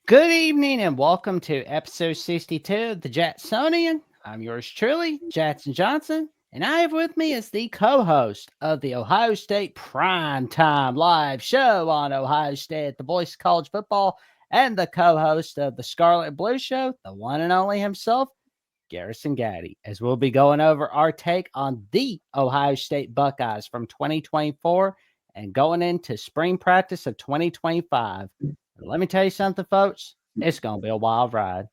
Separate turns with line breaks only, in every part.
Good evening and welcome to episode 62 of the Jacksonian. I'm yours truly, Jackson Johnson, and I have with me as the co-host of the Ohio State Primetime live show on Ohio State, the voice of college football, and the co-host of the Scarlet and Blue show, the one and only himself, Garrison Gaddy, as we'll be going over our take on the Ohio State Buckeyes from 2024 and going into spring practice of 2025. Let me tell you something, folks. It's gonna be a wild ride.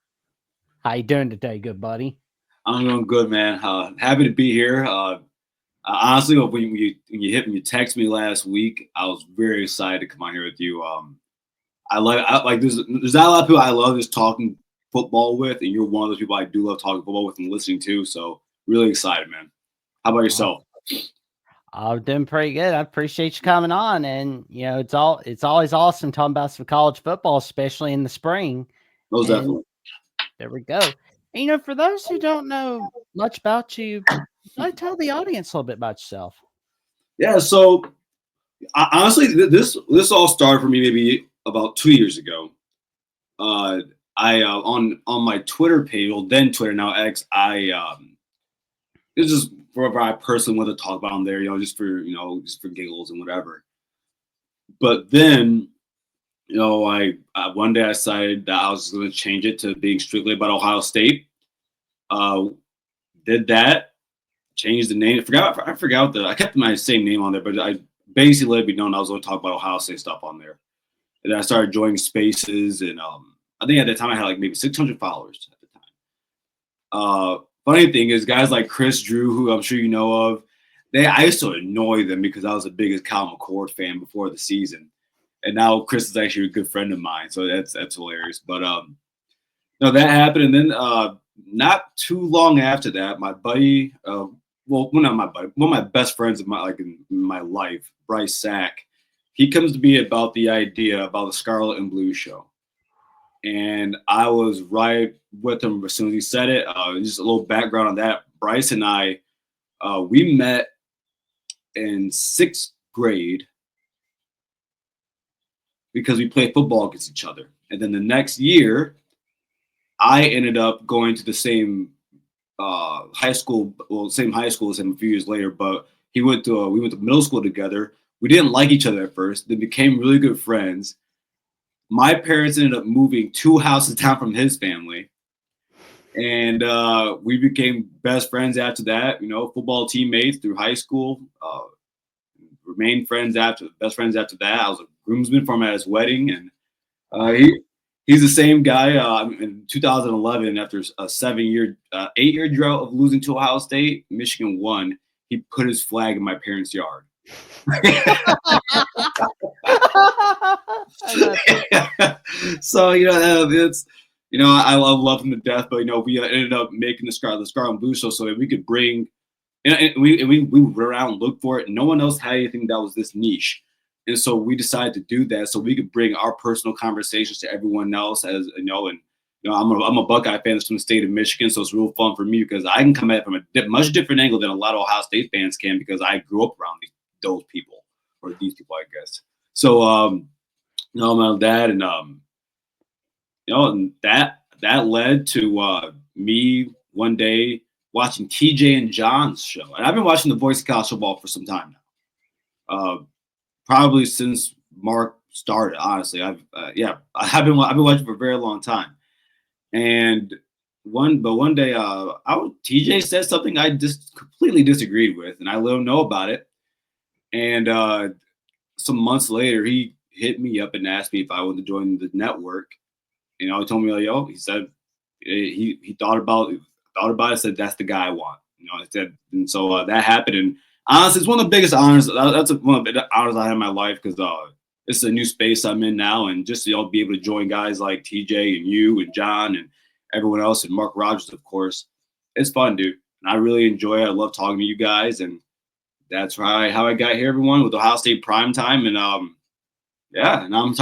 How you doing today, good buddy?
I'm doing good, man. Happy to be here. Honestly, when you text me last week, I was very excited to come on here with you. I like there's not a lot of people I love just talking football with, and you're one of those people I do love talking football with and listening to. So really excited, man. How about
Oh,
yourself?
I'm doing pretty good. I appreciate you coming on, and it's always awesome talking about some college football, especially in the spring.
Most
And
definitely.
there we go. And, for those who don't know much about you, I tell the audience a little bit about yourself.
Yeah. So honestly, this all started for me maybe about 2 years ago. Uh, I on my Twitter page, well then Twitter now X, it's just whatever I personally want to talk about on there, just for giggles and whatever. But then, I one day I decided that I was going to change it to being strictly about Ohio State. Uh, did that, changed the name. I kept my same name on there, but I basically let it be known I was going to talk about Ohio State stuff on there. And then I started joining spaces, and I think at the time I had like maybe 600 followers at the time. Funny thing is, guys like Chris Drew, who I'm sure you know of, I used to annoy them because I was the biggest Kyle McCord fan before the season, and now Chris is actually a good friend of mine, so that's hilarious. But no, that happened, and then not too long after that, my buddy, not my buddy, one of my best friends in my life, Bryce Sack, he comes to me about the idea about the Scarlet and Blue show. And I was right with him as soon as he said it. Just a little background on that. Bryce and I, we met in sixth grade because we played football against each other. And then the next year, I ended up going to the same high school, same high school as him a few years later. But we went to middle school together. We didn't like each other at first, then became really good friends. My parents ended up moving 2 houses down from his family, and we became best friends after that. Football teammates through high school. Remained best friends after that. I was a groomsman for him at his wedding, and he's the same guy. In 2011, after a 8-year drought of losing to Ohio State, Michigan won. He put his flag in my parents' yard. So it's I love him to death, but we ended up making the Scarlet and Blue show so that we could bring we went around and looked for it, and no one else had anything that was this niche. And so we decided to do that so we could bring our personal conversations to everyone else, as and I'm a Buckeye fan from the state of Michigan, so it's real fun for me because I can come at it from a much different angle than a lot of Ohio State fans can because I grew up around those people or these people, I guess. So about that, and and that led to me one day watching TJ and John's show, and I've been watching the Voice of College Football for some time now, probably since Mark started. Honestly, I've been watching for a very long time, and one day, TJ said something I just completely disagreed with, and I let him know about it, and some months later, he hit me up and asked me if I wanted to join the network. He told me, he said he thought about it, said that's the guy I want. I said, and so that happened. And honestly, it's one of the biggest honors. That's one of the honors I have in my life because this is a new space I'm in now, and just be able to join guys like TJ and you and John and everyone else and Mark Rogers, of course. It's fun, dude, and I really enjoy it. I love talking to you guys, and that's how I got here, everyone, with Ohio State Primetime. And yeah, and I'm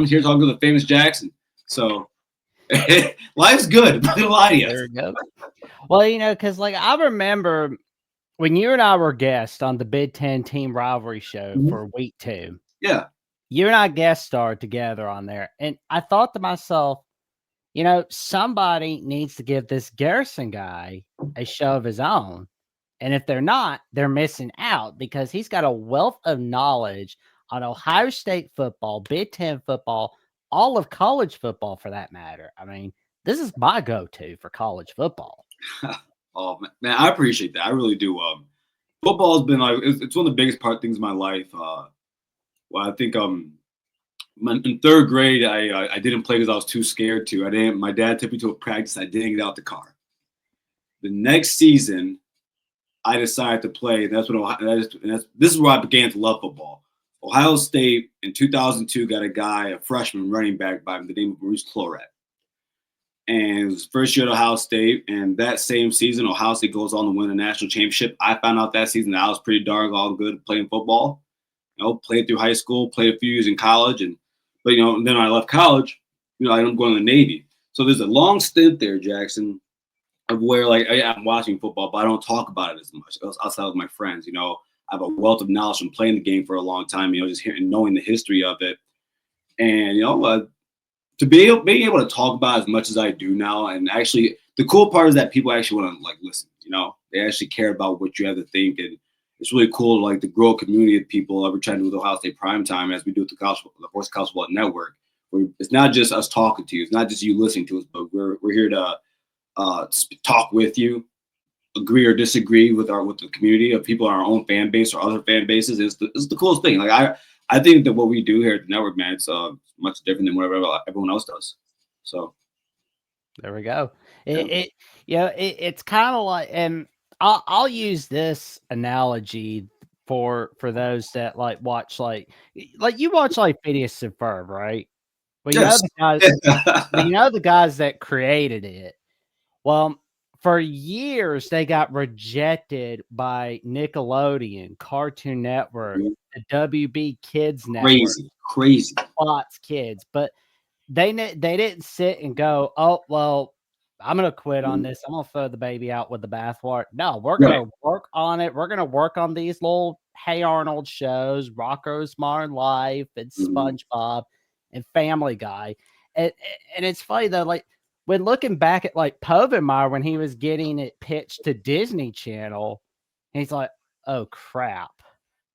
here talking to the famous Jackson. So life's good. I'm not gonna lie to you.
There we go. Well, because I remember when you and I were guests on the Big Ten team rivalry show
Mhm.
for week 2.
Yeah.
you and I guest starred together on there, and I thought to myself, somebody needs to give this Garrison guy a show of his own. And if they're not, they're missing out because he's got a wealth of knowledge on Ohio State football, Big Ten football, all of college football for that matter. I mean, this is my go-to for college football.
Oh man, I appreciate that. I really do. Football has been like it's one of the biggest things in my life. Well, I think in third grade I didn't play because I was too scared to. I didn't. My dad took me to a practice. I didn't get out the car. The next season, I decided to play. This is where I began to love football. Ohio State in 2002 got a freshman running back by the name of Bruce Cloret. And it was his first year at Ohio State. And that same season, Ohio State goes on to win a national championship. I found out that season that I was pretty darn all good playing football. Played through high school, played a few years in college. But then when I left college, I ended up going to the Navy. So there's a long stint there, Jackson, of where I'm watching football, but I don't talk about it as much outside of my friends. I have a wealth of knowledge from playing the game for a long time. Just hearing, knowing the history of it, and to being able to talk about as much as I do now, and actually the cool part is that people actually want to listen. They actually care about what you have to think, and it's really cool to grow a community of people. We're trying to do with Ohio State Primetime as we do with the Voice College Football Network. It's not just us talking to you, it's not just you listening to us, but we're here to talk with you, agree or disagree with the community of people in our own fan base or other fan bases. Is the coolest thing. I think that what we do here at the network, man, it's much different than whatever everyone else does. So
there we go. It's kind of like, and I'll use this analogy for those that watch you watch Phineas and Ferb, right? Well,
yes.
The guys that created it. Well, for years they got rejected by Nickelodeon, Cartoon Network, the WB Kids Network,
crazy,
Fox Kids, but they didn't sit and go, oh well, I'm gonna quit on this. I'm gonna throw the baby out with the bathwater. No, we're gonna work on it. We're gonna work on these little Hey Arnold shows, Rocko's Modern Life, and SpongeBob, and Family Guy, and it's funny though, when looking back at Povenmire when he was getting it pitched to Disney Channel, he's like, oh crap,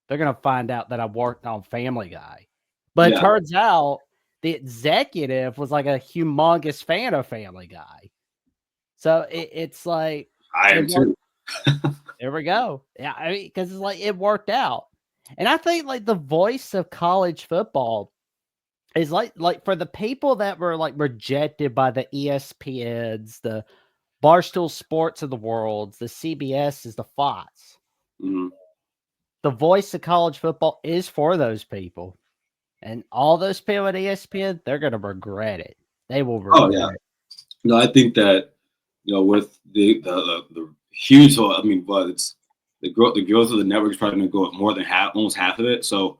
they're gonna find out that I worked on Family Guy, but it turns out the executive was a humongous fan of Family Guy. So it's
I am too.
There we go. Yeah, I mean, because it worked out, and I think the voice of college football is for the people that were rejected by the ESPNs, the Barstool Sports of the world, the CBS, the Fox.
Mm-hmm.
The voice of college football is for those people. And all those people at ESPN, they're going to regret it. They will regret it.
No, I think that, with the huge, it's the growth of the network is probably going to go up more than almost half of it. So,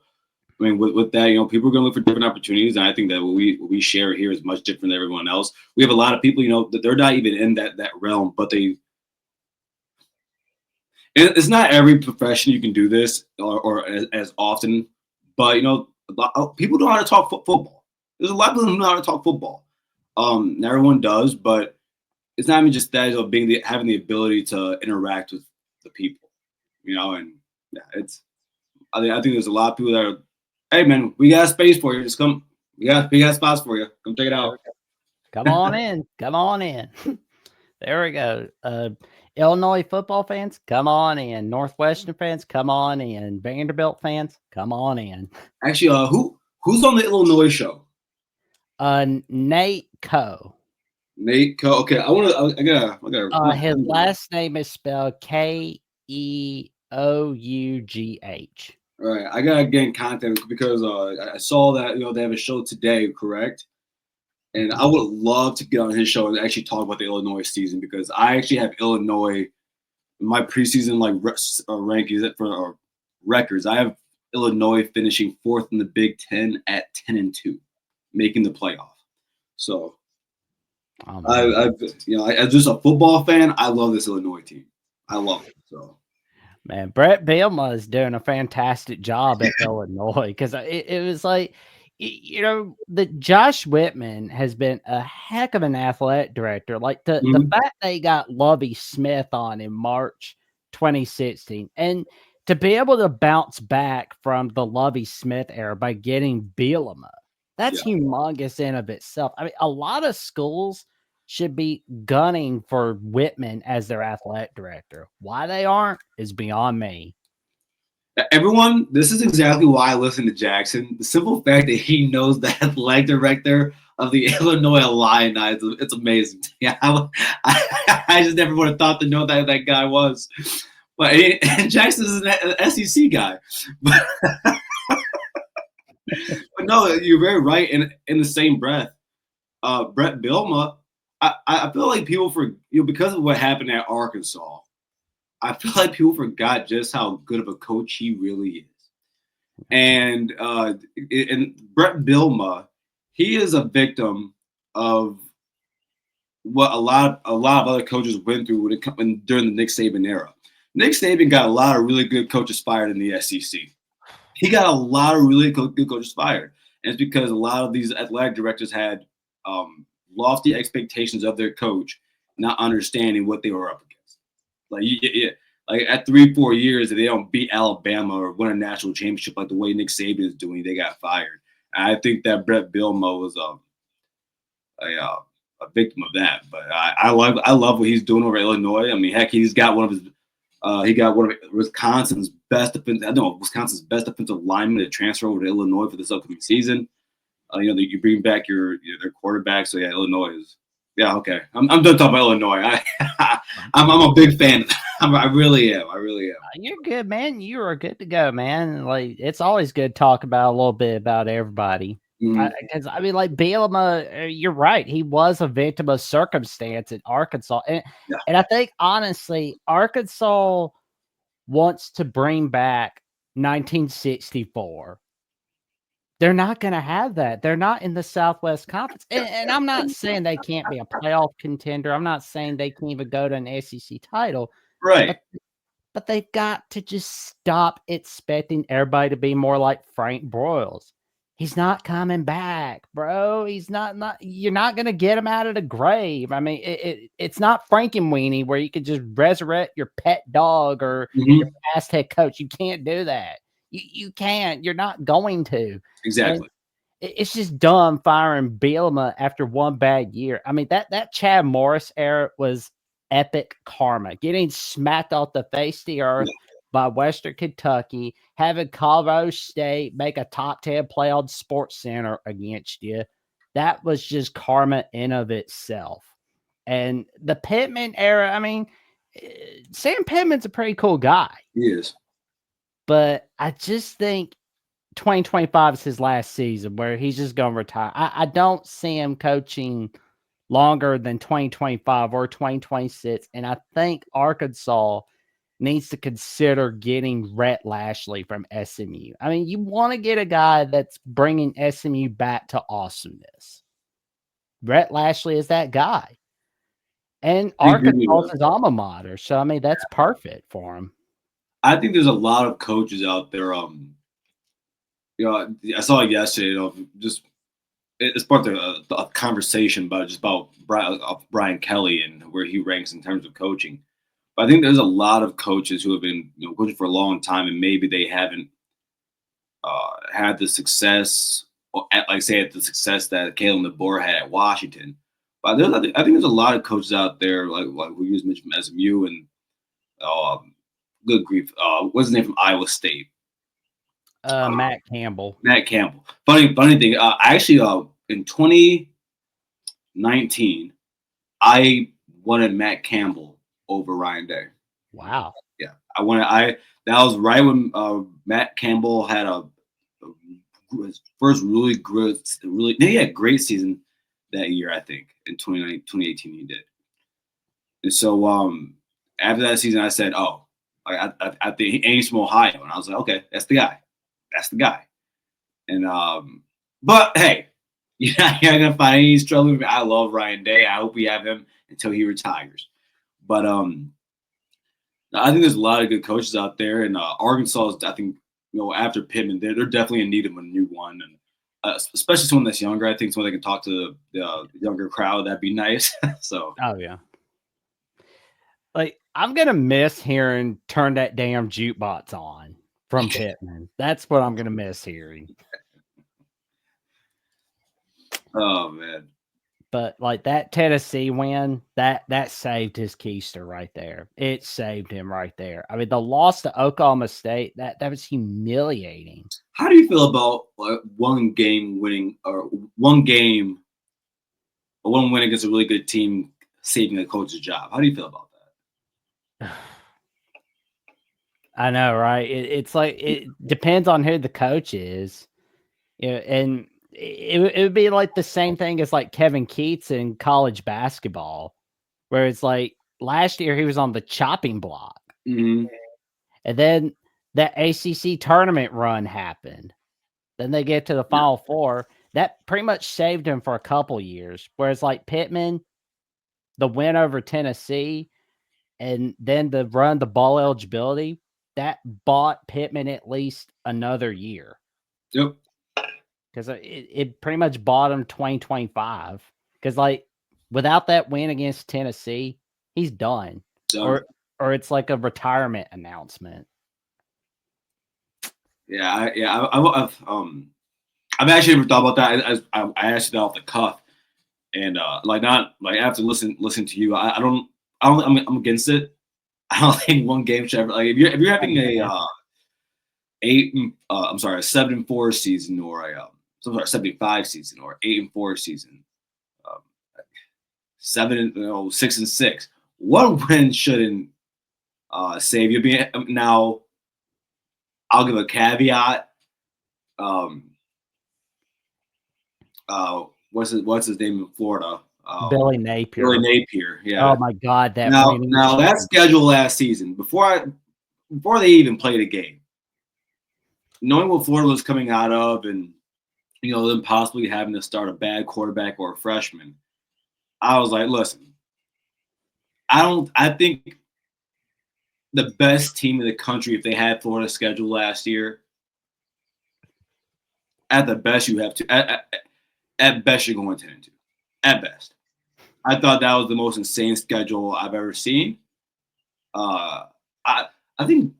with that, people are going to look for different opportunities. And I think that what we share here is much different than everyone else. We have a lot of people, that they're not even in that realm, but it's not every profession you can do this or as often, but, people know how to talk football. There's a lot of people who know how to talk football. Not everyone does, but it's not even just that, having the ability to interact with the people, and I think there's a lot of people that are, hey man, we got space for you. Just come. We got spots for you. Come check it out.
Come on in. Come on in. There we go. Illinois football fans, come on in. Northwestern fans, come on in. Vanderbilt fans, come on in.
Actually, who's on the Illinois show?
Nate Coe.
Nate Coe. Okay, I gotta.
His last name is spelled Keough.
All right, I gotta get in contact because I saw that they have a show today, correct? And I would love to get on his show and actually talk about the Illinois season because I actually have Illinois in my preseason rankings for records. I have Illinois finishing 4th in the Big Ten at 10-2, making the playoff. So, as just a football fan, I love this Illinois team. I love it. So,
Man, Brett Bielema is doing a fantastic job at Illinois because it was like, the Josh Whitman has been a heck of an athletic director. Like the
Mhm.
fact they got Lovie Smith on in March 2016, and to be able to bounce back from the Lovie Smith era by getting Bielema, that's
Yeah.
humongous in of itself. I mean, a lot of schools should be gunning for Whitman as their athletic director. Why they aren't is beyond me.
Everyone, this is exactly why I listen to Jackson. The simple fact that he knows the athletic director of the Illinois Illini, it's amazing. Yeah, I just never would have thought to know that guy was. But and Jackson is an SEC guy. But no, you're very right. In the same breath, Brett Bielema, I feel like people because of what happened at Arkansas, I feel like people forgot just how good of a coach he really is. And Brett Bielema, he is a victim of what a lot of other coaches went through during the Nick Saban era. Nick Saban got a lot of really good coaches fired in the SEC. He got a lot of really good coaches fired, and it's because a lot of these athletic directors had lofty expectations of their coach, not understanding what they were up against. Like at 3-4 years, if they don't beat Alabama or win a national championship like the way Nick Saban is doing, they got fired. And I think that Brett Bielema was a victim of that. But I love what he's doing over at Illinois. I mean, heck, he got one of Wisconsin's best defensive linemen to transfer over to Illinois for this upcoming season. You bring back their quarterback. So yeah, Illinois is. Yeah, okay. I'm done talking about Illinois. I'm a big fan. I really am.
You're good, man. You are good to go, man. Like it's always good to talk about a little bit about everybody.
Mhm.
Because I mean, like Bielema, you're right. He was a victim of circumstance in Arkansas,
Yeah.
and I think honestly, Arkansas wants to bring back 1964. They're not going to have that. They're not in the Southwest Conference, and I'm not saying they can't be a playoff contender. I'm not saying they can even go to an SEC title,
Right.
but they've got to just stop expecting everybody to be more like Frank Broyles. He's not coming back, bro. He's not you're not gonna get him out of the grave. I mean, it's not Frankenweenie where you could just resurrect your pet dog or your
Mhm.
past head coach. You can't do that. You can't. You're not going to. And
Exactly.
it's just dumb firing Bielema after one bad year. I mean, that Chad Morris era was epic karma. Getting smacked off the face of the earth
Yeah.
by Western Kentucky, having Colorado State make a top 10 play on Sports Center against you. That was just karma in of itself. And the Pittman era, I mean, Sam Pittman's a pretty cool guy,
He is.
but I just think 2025 is his last season where he's just going to retire. I don't see him coaching longer than 2025 or 2026. And I think Arkansas needs to consider getting Rhett Lashley from SMU. I mean, you want to get a guy that's bringing SMU back to awesomeness. Rhett Lashley is that guy. And
I agree with
Arkansas is
you.
his alma mater. So, I mean, that's perfect for him.
I think there's a lot of coaches out there. I saw it yesterday. Just it's part of a conversation about Brian Kelly and where he ranks in terms of coaching. But I think there's a lot of coaches who have been coaching for a long time, and maybe they haven't had the success, at the success that Kalen DeBoer had at Washington. But I think there's a lot of coaches out there, like who you just mentioned from SMU and good grief, what's his name from Iowa State?
Matt Campbell.
Matt Campbell. Funny thing. I actually in 2019, I wanted Matt Campbell over Ryan Day.
Wow.
Yeah, that was right when Matt Campbell had his first he had a great season that year. I think in 2018 he did. And so after that season, I said, "Oh, I think Ames from Ohio," and I was like, "Okay, that's the guy. That's the guy." And but hey, you're not gonna find any struggle with me. I love Ryan Day. I hope we have him until he retires. But I think there's a lot of good coaches out there, and Arkansas is, I think, after Pittman, they're definitely in need of a new one, and especially someone that's younger. I think someone that can talk to the younger crowd. That'd be nice. So,
oh yeah. Like, I'm gonna miss hearing "Turn That Damn Jukebox On" from Pittman. That's what I'm gonna miss hearing.
oh man.
But like that Tennessee win, that saved his keister right there. It saved him right there. I mean, the loss to Oklahoma State, that was humiliating.
How do you feel about one game winning or one game, or one win against a really good team saving a coach's job? How do you feel about that?
I know, right? It's like it depends on who the coach is, and it would be like the same thing as like Kevin Keats in college basketball, where it's like last year he was on the chopping block,
Mm-hmm.
and then that ACC tournament run happened. Then they get to the Final Four. That pretty much saved him for a couple years. Whereas like Pittman, the win over Tennessee, and then the run the ball eligibility, that bought Pittman at least another year.
Yep.
Because it pretty much bought him 2025. Because like without that win against Tennessee, he's done.
So,
Or it's like a retirement announcement.
yeah, I've actually never thought about that. I asked you that off the cuff, and not like after listening to you, I'm against it. I don't think one game should ever, like, if you're having a 7-4 season, or a 75 season, or 8-4 season, 6-6. One win shouldn't save you. Now, I'll give a caveat. What's his name in Florida?
Billy Napier.
Billy Napier. Yeah.
Oh my God!
Now that schedule last season, before they even played a game, knowing what Florida was coming out of, and them possibly having to start a bad quarterback or a freshman, I was like, listen, I think the best team in the country, if they had Florida's schedule last year, at the best you have to, at best you're going 10-2, at best. I thought that was the most insane schedule I've ever seen. I think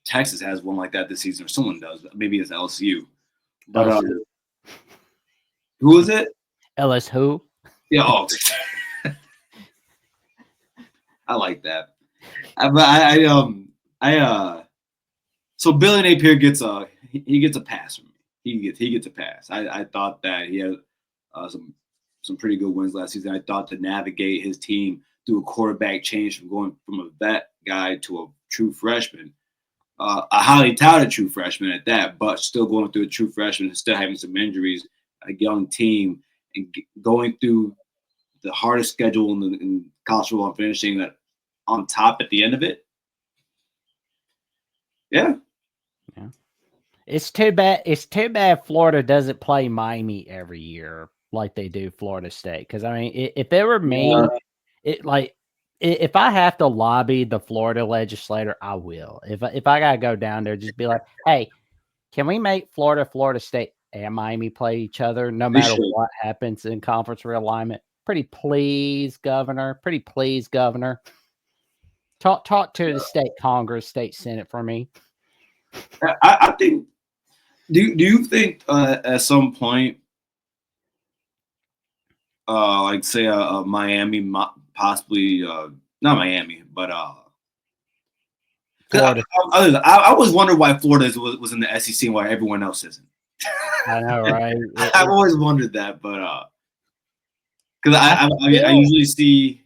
Texas has one like that this season, or someone does. Maybe it's LSU. But who is it?
LSU.
Yeah. Oh, I like that. So Billy Napier gets a pass from me. He gets a pass. I thought that he had some pretty good wins last season. I thought to navigate his team through a quarterback change from going from a vet guy to a true freshman, a highly touted true freshman at that, but still going through a true freshman and still having some injuries, a young team, and going through the hardest schedule in college football and finishing that on top at the end of it. Yeah.
Yeah. It's too bad Florida doesn't play Miami every year like they do Florida State. Because I mean, if it were me, if I have to lobby the Florida legislator, I will. If I gotta go down there, just be like, hey, can we make Florida State and Miami play each other no matter what happens in conference realignment? Pretty please, Governor. Pretty please, Governor. Talk to the state Congress, state Senate for me.
I think. Do you think at some point, like say Miami, possibly not Miami, but I always wondered why Florida was in the SEC and why everyone else isn't.
I know, right?
I've always wondered that, but because I usually see.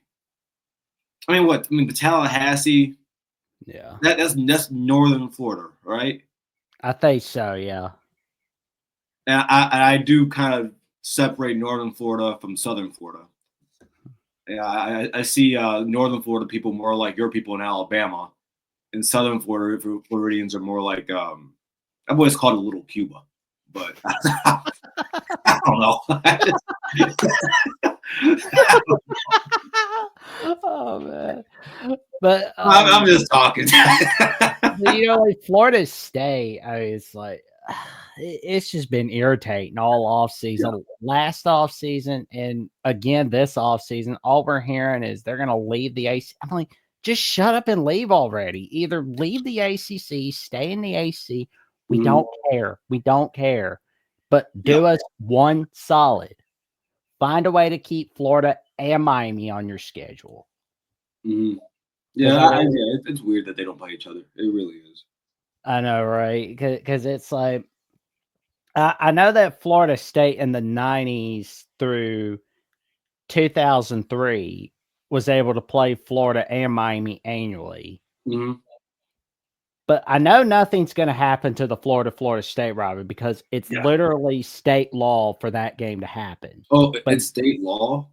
I mean, the Tallahassee.
Yeah,
that's northern Florida, right?
I think so. Yeah,
and I do kind of separate northern Florida from southern Florida. Yeah, I see northern Florida people more like your people in Alabama, and southern Florida Floridians are more like I've always called it Little Cuba, but I don't know.
Oh man, but
I'm just talking.
like Florida State, I mean, it's like it's just been irritating all off
Yeah.
season, last off season, and again this off season. All we're hearing is they're going to leave the AC. I'm like, just shut up and leave already. Either leave the ACC, stay in the AC. We
Mhm.
don't care. We don't care. But
Yeah.
do us one solid. Find a way to keep Florida and Miami on your schedule.
Mhm.
Because
Yeah, yeah, it's weird that they don't play each other. It really is.
I know, right? Because it's like I know that Florida State in the 90s through 2003 was able to play Florida and Miami annually.
Mhm.
But I know nothing's going to happen to the Florida State rivalry because it's
Yeah.
literally state law for that game to happen.
Oh,
But
it's state law?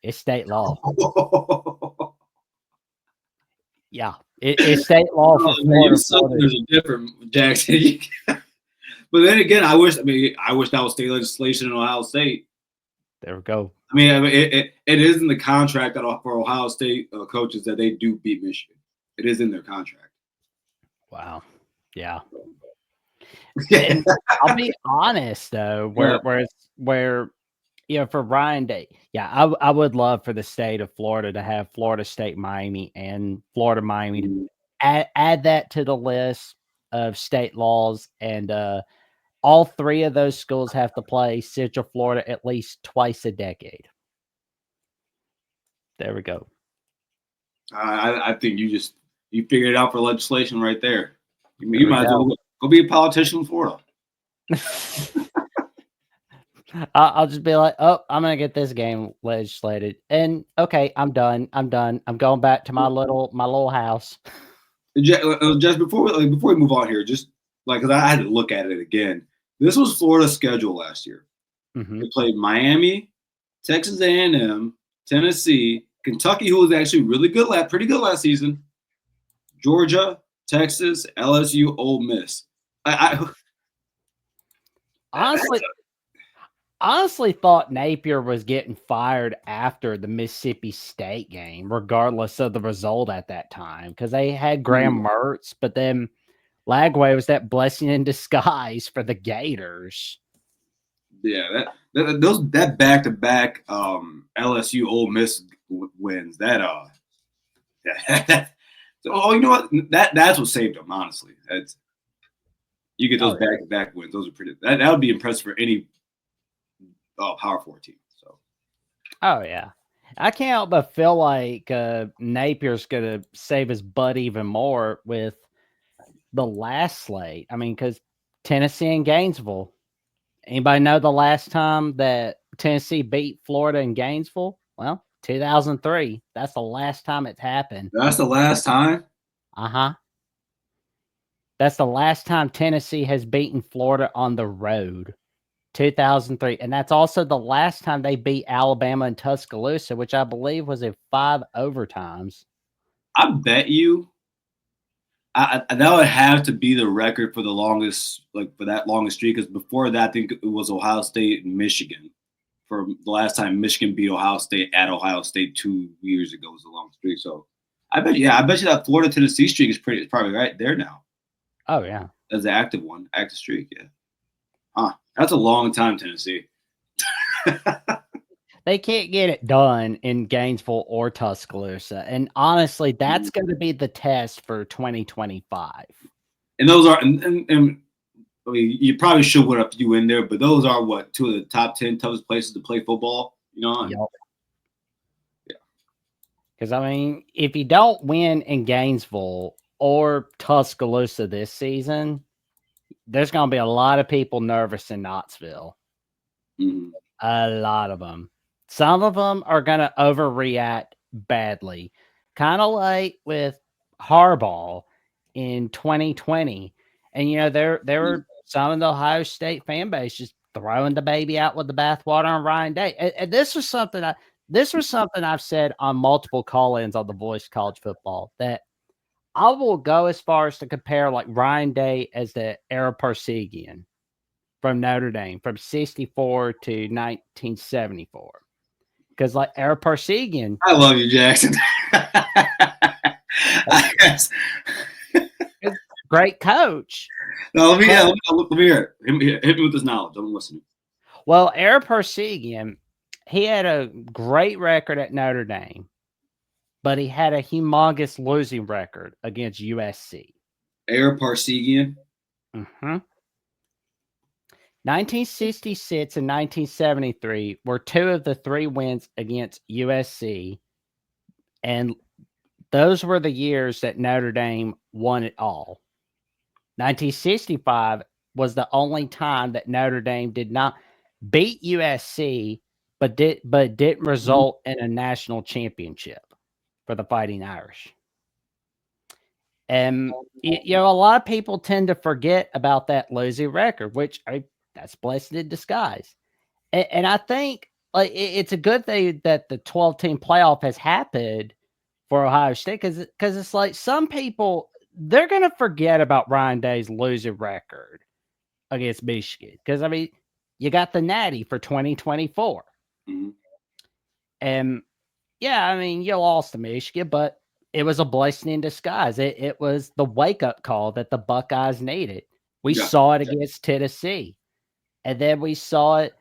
it's state law. Yeah, it's state law for
Oh, man, you
Florida.
Southerners are different, Jackson. But then again, I wish that was state legislation in Ohio State.
There we go.
It is in the contract that for Ohio State coaches that they do beat Michigan. It is in their contract.
Wow. Yeah.
Yeah.
And I'll be honest though,
Yeah.
where for Ryan Day, yeah, I would love for the state of Florida to have Florida State Miami and Florida Miami to
Mhm.
add that to the list of state laws, and all three of those schools have to play Central Florida at least twice a decade. There we go.
I think you figured it out for legislation right there.
There
You
we
might as
go.
well go be a politician in Florida.
I'll just be like, oh, I'm gonna get this game legislated, and okay, I'm done. I'm done. I'm going back to my little house.
Just before we move on here, just like 'cause I had to look at it again. This was Florida's schedule last year.
Hmm.
They played Miami, Texas A&M, Tennessee, Kentucky, who was actually pretty good last season. Georgia, Texas, LSU, Ole Miss. I
Honestly, honestly thought Napier was getting fired after the Mississippi State game, regardless of the result at that time, because they had Graham Mertz, but then Lagway was that blessing in disguise for the Gators.
yeah, that back to back LSU Ole Miss wins oh, you know what, that's what saved them, honestly. That's You get those
Oh yeah.
back to back wins. Those are that would be impressive for any Power Four team. So
Oh yeah. I can't help but feel like Napier's gonna save his butt even more with the last slate. I mean, because Tennessee and Gainesville. Anybody know the last time that Tennessee beat Florida in Gainesville? Well, 2003. That's the last time it's happened.
that's the last time.
Uh-huh. That's the last time Tennessee has beaten Florida on the road. 2003. And that's also the last time they beat Alabama in Tuscaloosa, which I believe was in 5 overtimes.
I bet you that would have to be the record for the longest, like for that longest streak. Because before that, I think it was Ohio State and Michigan. For the last time Michigan beat Ohio State at Ohio State 2 years ago was a long streak. So I bet you that Florida Tennessee streak is probably right there now.
Oh, yeah.
As an active streak. Yeah. Huh. That's a long time, Tennessee.
They can't get it done in Gainesville or Tuscaloosa. And honestly, that's going to be the test for 2025.
And those are, and I mean, you probably should put a few in there, but those are what, two of the top 10 toughest places to play football, you know?
Yep.
Yeah.
Because, I mean, if you don't win in Gainesville or Tuscaloosa this season, there's going to be a lot of people nervous in Knoxville.
Mm-hmm.
A lot of them. Some of them are going to overreact badly, kind of like with Harbaugh in 2020. And there were some of the Ohio State fan base just throwing the baby out with the bathwater on Ryan Day. And this was something I've said on multiple call-ins on The Voice of College Football, that I will go as far as to compare like Ryan Day as the Ara Parsegian from Notre Dame from 64 to 1974. because like Eric Parsegian,
I love you, Jackson. Yes.
great coach.
No, let me hear it. Hit me with this knowledge. I'm listening.
Well, Eric Parsegian, he had a great record at Notre Dame, but he had a humongous losing record against USC.
Air Parsegian.
1966 and 1973 were two of the three wins against USC, and those were the years that Notre Dame won it all. 1965 was the only time that Notre Dame did not beat USC, but didn't result in a national championship for the Fighting Irish. And a lot of people tend to forget about that losing record, which that's blessed in disguise. And I think like it's a good thing that the 12-team playoff has happened for Ohio State because it's like some people, they're going to forget about Ryan Day's losing record against Michigan because, I mean, you got the Natty for 2024.
Mm-hmm.
And, yeah, I mean, you lost to Michigan, but it was a blessing in disguise. It was the wake-up call that the Buckeyes needed. We saw it against Tennessee. And then we saw it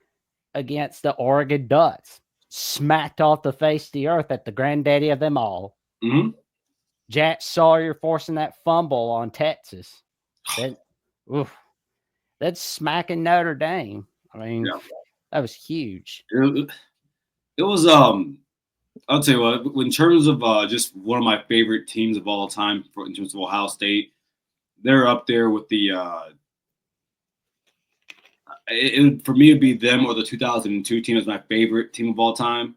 against the Oregon Ducks. Smacked off the face of the earth at the granddaddy of them all.
Mm-hmm.
Jack Sawyer forcing that fumble on Texas. That's smacking Notre Dame. I mean, that was huge.
It was I'll tell you what, in terms of just one of my favorite teams of all time in terms of Ohio State, they're up there with the for me it'd be them or the 2002 team as my favorite team of all time.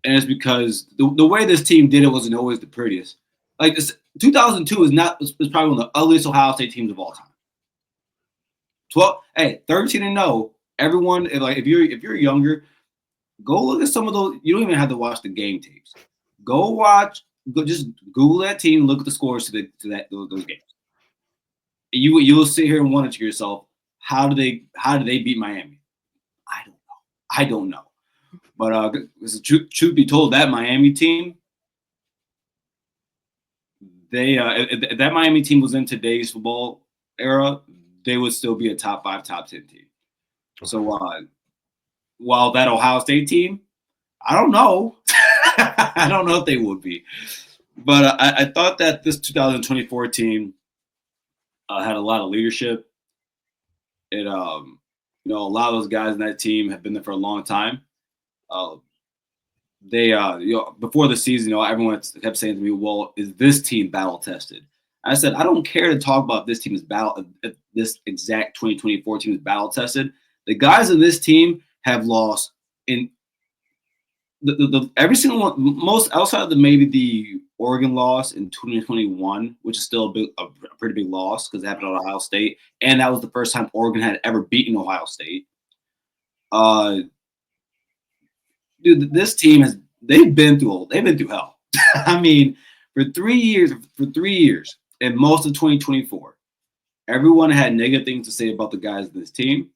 And it's because the way this team did it wasn't always the prettiest. Like this 2002 was probably one of the ugliest Ohio State teams of all time. 13-0. Everyone, if you're younger, go look at some of those. You don't even have to watch the game tapes. Just Google that team, look at the scores to those games. You'll sit here and wonder to yourself, how did they beat Miami? I don't know. But truth be told, that Miami team, if that Miami team was in today's football era, they would still be a top 5, top 10 team. So while that Ohio State team, I don't know. I don't know if they would be. But I thought that this 2024 team had a lot of leadership. It, a lot of those guys in that team have been there for a long time. Before the season, everyone kept saying to me, "Well, is this team battle tested?" I said, "I don't care to talk about this team this exact 2024 team is battle tested. The guys in this team have lost in every single one, most outside of maybe the Oregon loss in 2021, which is still a pretty big loss because it happened at Ohio State, and that was the first time Oregon had ever beaten Ohio State. Dude, this team they've been through hell. I mean, for 3 years, and most of 2024, everyone had negative things to say about the guys in this team.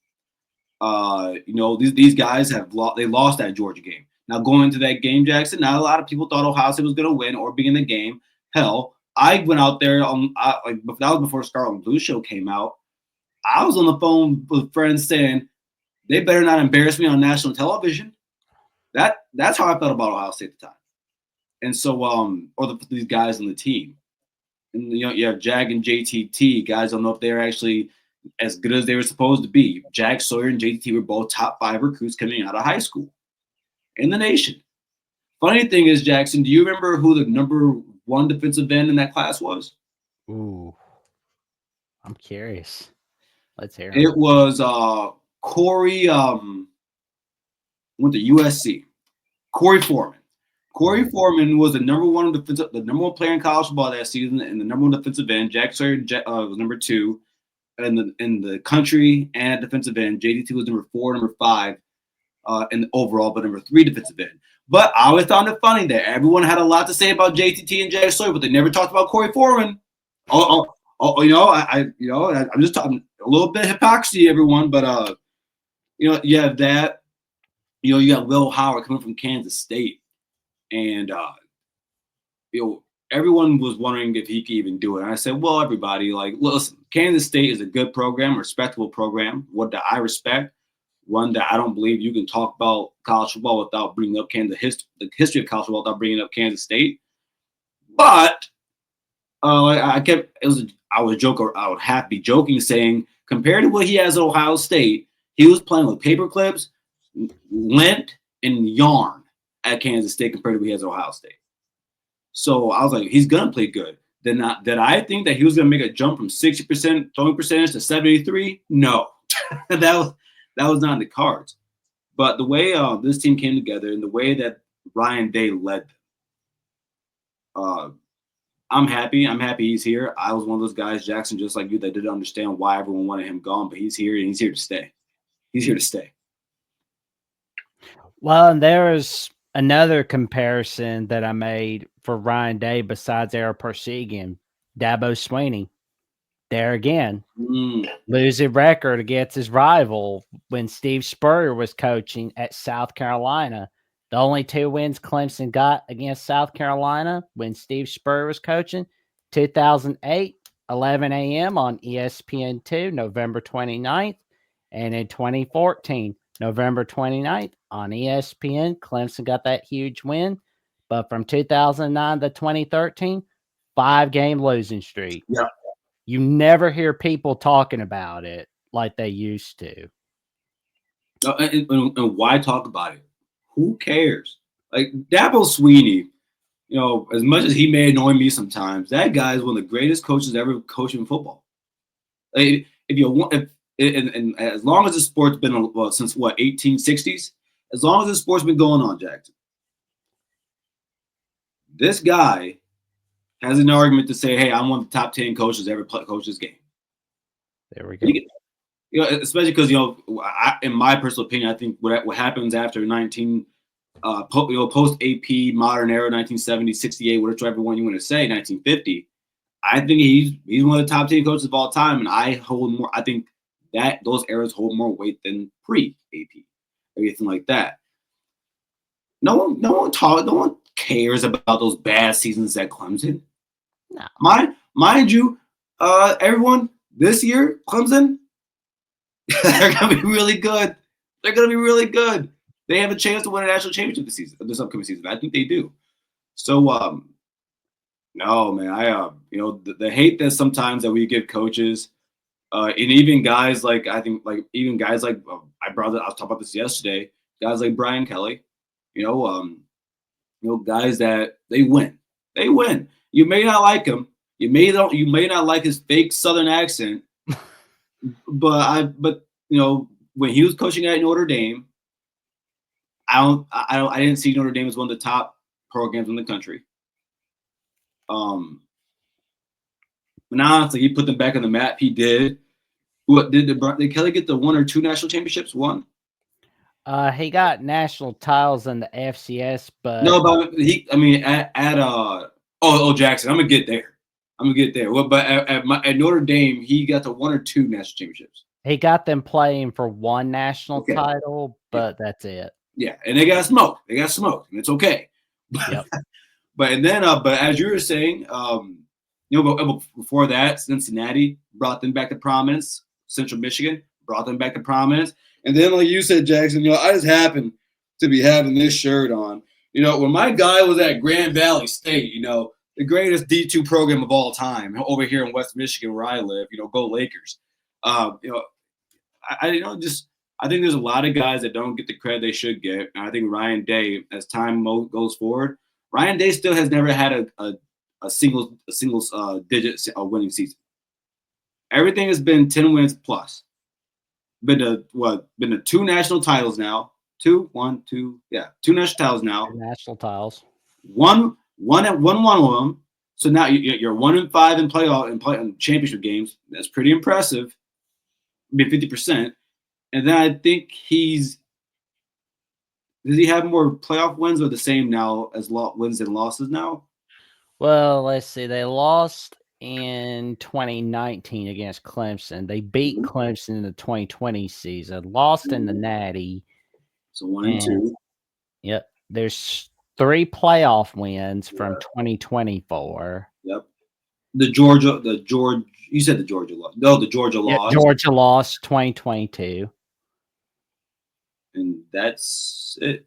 These guys they lost that Georgia game. Now going into that game, Jackson, not a lot of people thought Ohio State was going to win or be in the game. Hell, I went out there that was before Scarlet Blue Show came out. I was on the phone with friends saying they better not embarrass me on national television. That's how I felt about Ohio State at the time. And so, these guys on the team, and you have Jag and JTT. Guys don't know if they're actually as good as they were supposed to be. Jag Sawyer and JTT were both top 5 recruits coming out of high school in the nation. Funny thing is, Jackson, do you remember who the number 1 defensive end in that class was?
Ooh, I'm curious. Let's hear it.
It was Corey. Went to USC. Corey Foreman. Corey Foreman was the number 1 player in college football that season, and the number 1 defensive end. Jack Sawyer was number 2 in the country and at defensive end. JDT was number 4, number 5 in the overall, but number 3 defensive end. But I always found it funny that everyone had a lot to say about JTT and Jack Sawyer, but they never talked about Corey Foreman. I'm just talking a little bit of hypocrisy, everyone. But you have that. You got Will Howard coming from Kansas State, and everyone was wondering if he could even do it. And I said, well, everybody, like, listen, Kansas State is a good program, respectable program, what that I respect. One that I don't believe you can talk about college football without bringing up the history of college football without bringing up Kansas State. But I would have be joking saying, compared to what he has at Ohio State, he was playing with paper clips, lint, and yarn at Kansas State compared to what he has at Ohio State. So I was like, he's gonna play good. Then I think that he was gonna make a jump from 60% throwing percentage to 73. No, that was not in the cards. But the way this team came together and the way that Ryan Day led them, I'm happy. I'm happy he's here. I was one of those guys, Jackson, just like you, that didn't understand why everyone wanted him gone, but he's here and he's here to stay. He's here to stay.
Well, and there's another comparison that I made for Ryan Day besides Eric Parsegian, Dabo Swinney. There again, losing record against his rival when Steve Spurrier was coaching at South Carolina. The only 2 wins Clemson got against South Carolina when Steve Spurrier was coaching, 2008, 11 a.m. on ESPN2, November 29th, and in 2014, November 29th on ESPN, Clemson got that huge win. But from 2009 to 2013, 5-game losing streak.
Yeah.
You never hear people talking about it like they used to.
And why talk about it? Who cares? Like Dabo Swinney, as much as he may annoy me sometimes, that guy is one of the greatest coaches ever coached in football. Like, and as long as the sport's been since 1860s, as long as the sport's been going on, Jackson, this guy has an argument to say, hey, I'm one of the top 10 coaches ever coached this game.
There we go.
Especially because, in my personal opinion, I think what happens after post AP modern era, 1970, 68, whatever one you want to say, 1950, I think he's one of the top 10 coaches of all time. And I think that those eras hold more weight than pre-AP, everything like that. No one cares about those bad seasons at Clemson.
No.
Mind you, everyone, this year, Clemson, they're going to be really good. They're going to be really good. They have a chance to win a national championship this upcoming season. I think they do. So, no, man, the hate that sometimes that we give coaches, and even guys like, I was talking about this yesterday, guys like Brian Kelly, guys that they win. You may not like him. You may not like his fake Southern accent, but when he was coaching at Notre Dame, I didn't see Notre Dame as one of the top programs in the country. But now he put them back on the map. He did. What did Kelly get the 1 or 2 national championships? 1.
He got national titles in the FCS, but
no, but Jackson, I'm gonna get there. Well, but at Notre Dame, he got the 1 or 2 national championships.
He got them playing for 1 national title, but that's it.
Yeah, and they got smoked. And it's okay.
Yep.
But as you were saying, before that, Cincinnati brought them back to prominence. Central Michigan brought them back to prominence. And then, like you said, Jackson, I just happened to be having this shirt on. When my guy was at Grand Valley State, the greatest D2 program of all time over here in West Michigan where I live, go Lakers. I think there's a lot of guys that don't get the credit they should get. And I think Ryan Day, as time goes forward, Ryan Day still has never had a single digit winning season. Everything has been 10 wins plus. Been to 2 national titles now. 2 national titles now.
2 national titles.
One of them. So now you're 1-5 in playoff and championship games. That's pretty impressive. 50%. And then I think does he have more playoff wins or the same now as wins and losses now?
Well, let's see. They lost in 2019 against Clemson. They beat Clemson in the 2020 season, lost in the Natty.
So 1 and
And
2.
yep, there's 3 playoff wins from 2024.
Yep. You said the Georgia lost. No, the Georgia
Yeah,
lost.
Georgia lost 2022.
And that's it.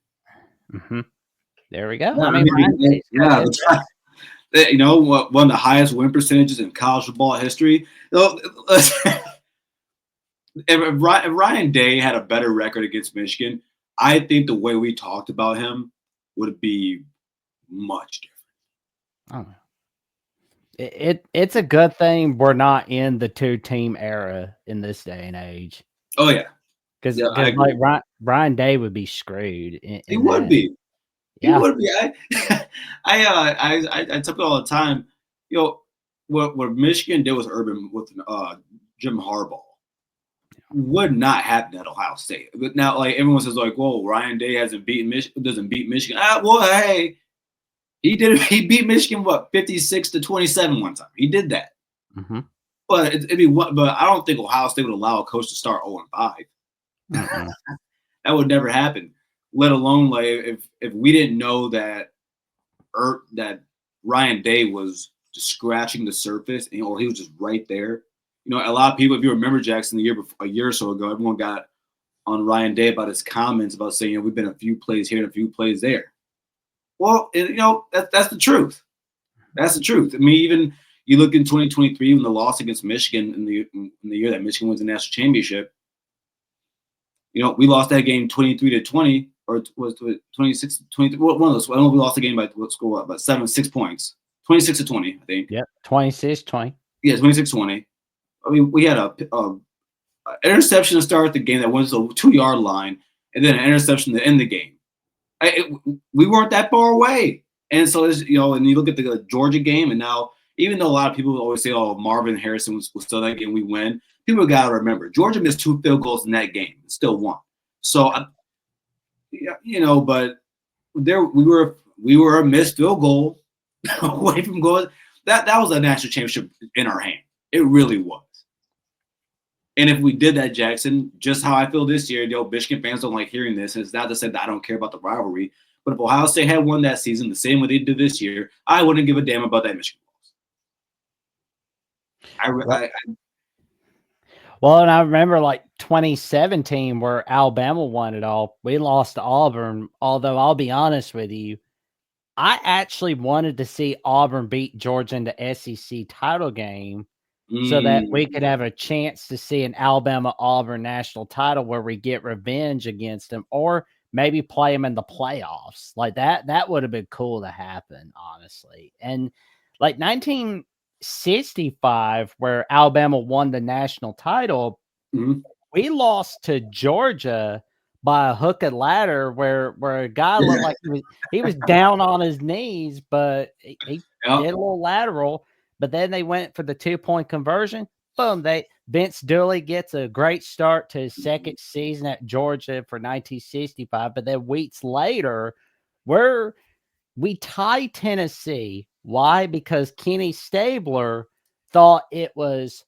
Mhm. There we go.
Yeah,
I mean, Ryan Day's got
yeah,
good
you know, one of the highest win percentages in college football history. You know, if Ryan Day had a better record against Michigan, I think the way we talked about him would be much different.
Oh. It's a good thing we're not in the 2-team era in this day and age.
Oh yeah,
Because
yeah, I
like
agree.
Ryan Day would be screwed
He
in
would
that.
be. He
Yeah.
would be. I tell people all the time, you know, what Michigan did with Jim Harbaugh would not happen at Ohio State. But now, like everyone says, like, "Whoa, Ryan Day hasn't beaten Michigan, doesn't beat Michigan." Well, hey, he did. He beat Michigan 56-27 one time. He did that.
Mhm.
But it'd be what? But I don't think Ohio State would allow a coach to start 0-5.
Mm-mm.
That would never happen. Let alone like if we didn't know that that Ryan Day was just scratching the surface, or he was just right there. You know, a lot of people, if you remember Jackson, a year or so ago, everyone got on Ryan Day about his comments about saying, you know, we've been a few plays here and a few plays there. Well, you know, that's the truth. That's the truth. I mean, even you look in 2023 when the loss against Michigan in the year that Michigan wins the national championship. You know, we lost that game 23-20, or was it 26 23? One of those. I don't know if we lost the game by what score, about 6 points. 26-20, I think.
Yep. 26-20.
Yeah, 26-20. I mean, we had a interception to start the game that went to the 2-yard line, and then an interception to end the game. We weren't that far away. And so, you know, and you look at the Georgia game, and now, even though a lot of people always say, oh, Marvin Harrison was still that game, we win, people got to remember, Georgia missed 2 field goals in that game, still won. So, you know, but there we were a missed field goal away from going. That was a national championship in our hand. It really was. And if we did that, Jackson, just how I feel this year, you know, Michigan fans don't like hearing this. It's not to say that I don't care about the rivalry, but if Ohio State had won that season the same way they did this year, I wouldn't give a damn about that Michigan loss.
Well, and I remember like 2017 where Alabama won it all. We lost to Auburn, although I'll be honest with you, I actually wanted to see Auburn beat Georgia in the SEC title game so that we could have a chance to see an Alabama-Auburn national title where we get revenge against them, or maybe play them in the playoffs. Like that would have been cool to happen, honestly. And like 1965, where Alabama won the national title, we lost to Georgia by a hook and ladder where a guy looked like he was down on his knees, but he did a little lateral. But then they went for the 2-point conversion. Boom! Vince Dooley gets a great start to his second season at Georgia for 1965. But then weeks later, we tie Tennessee. Why? Because Kenny Stabler thought it was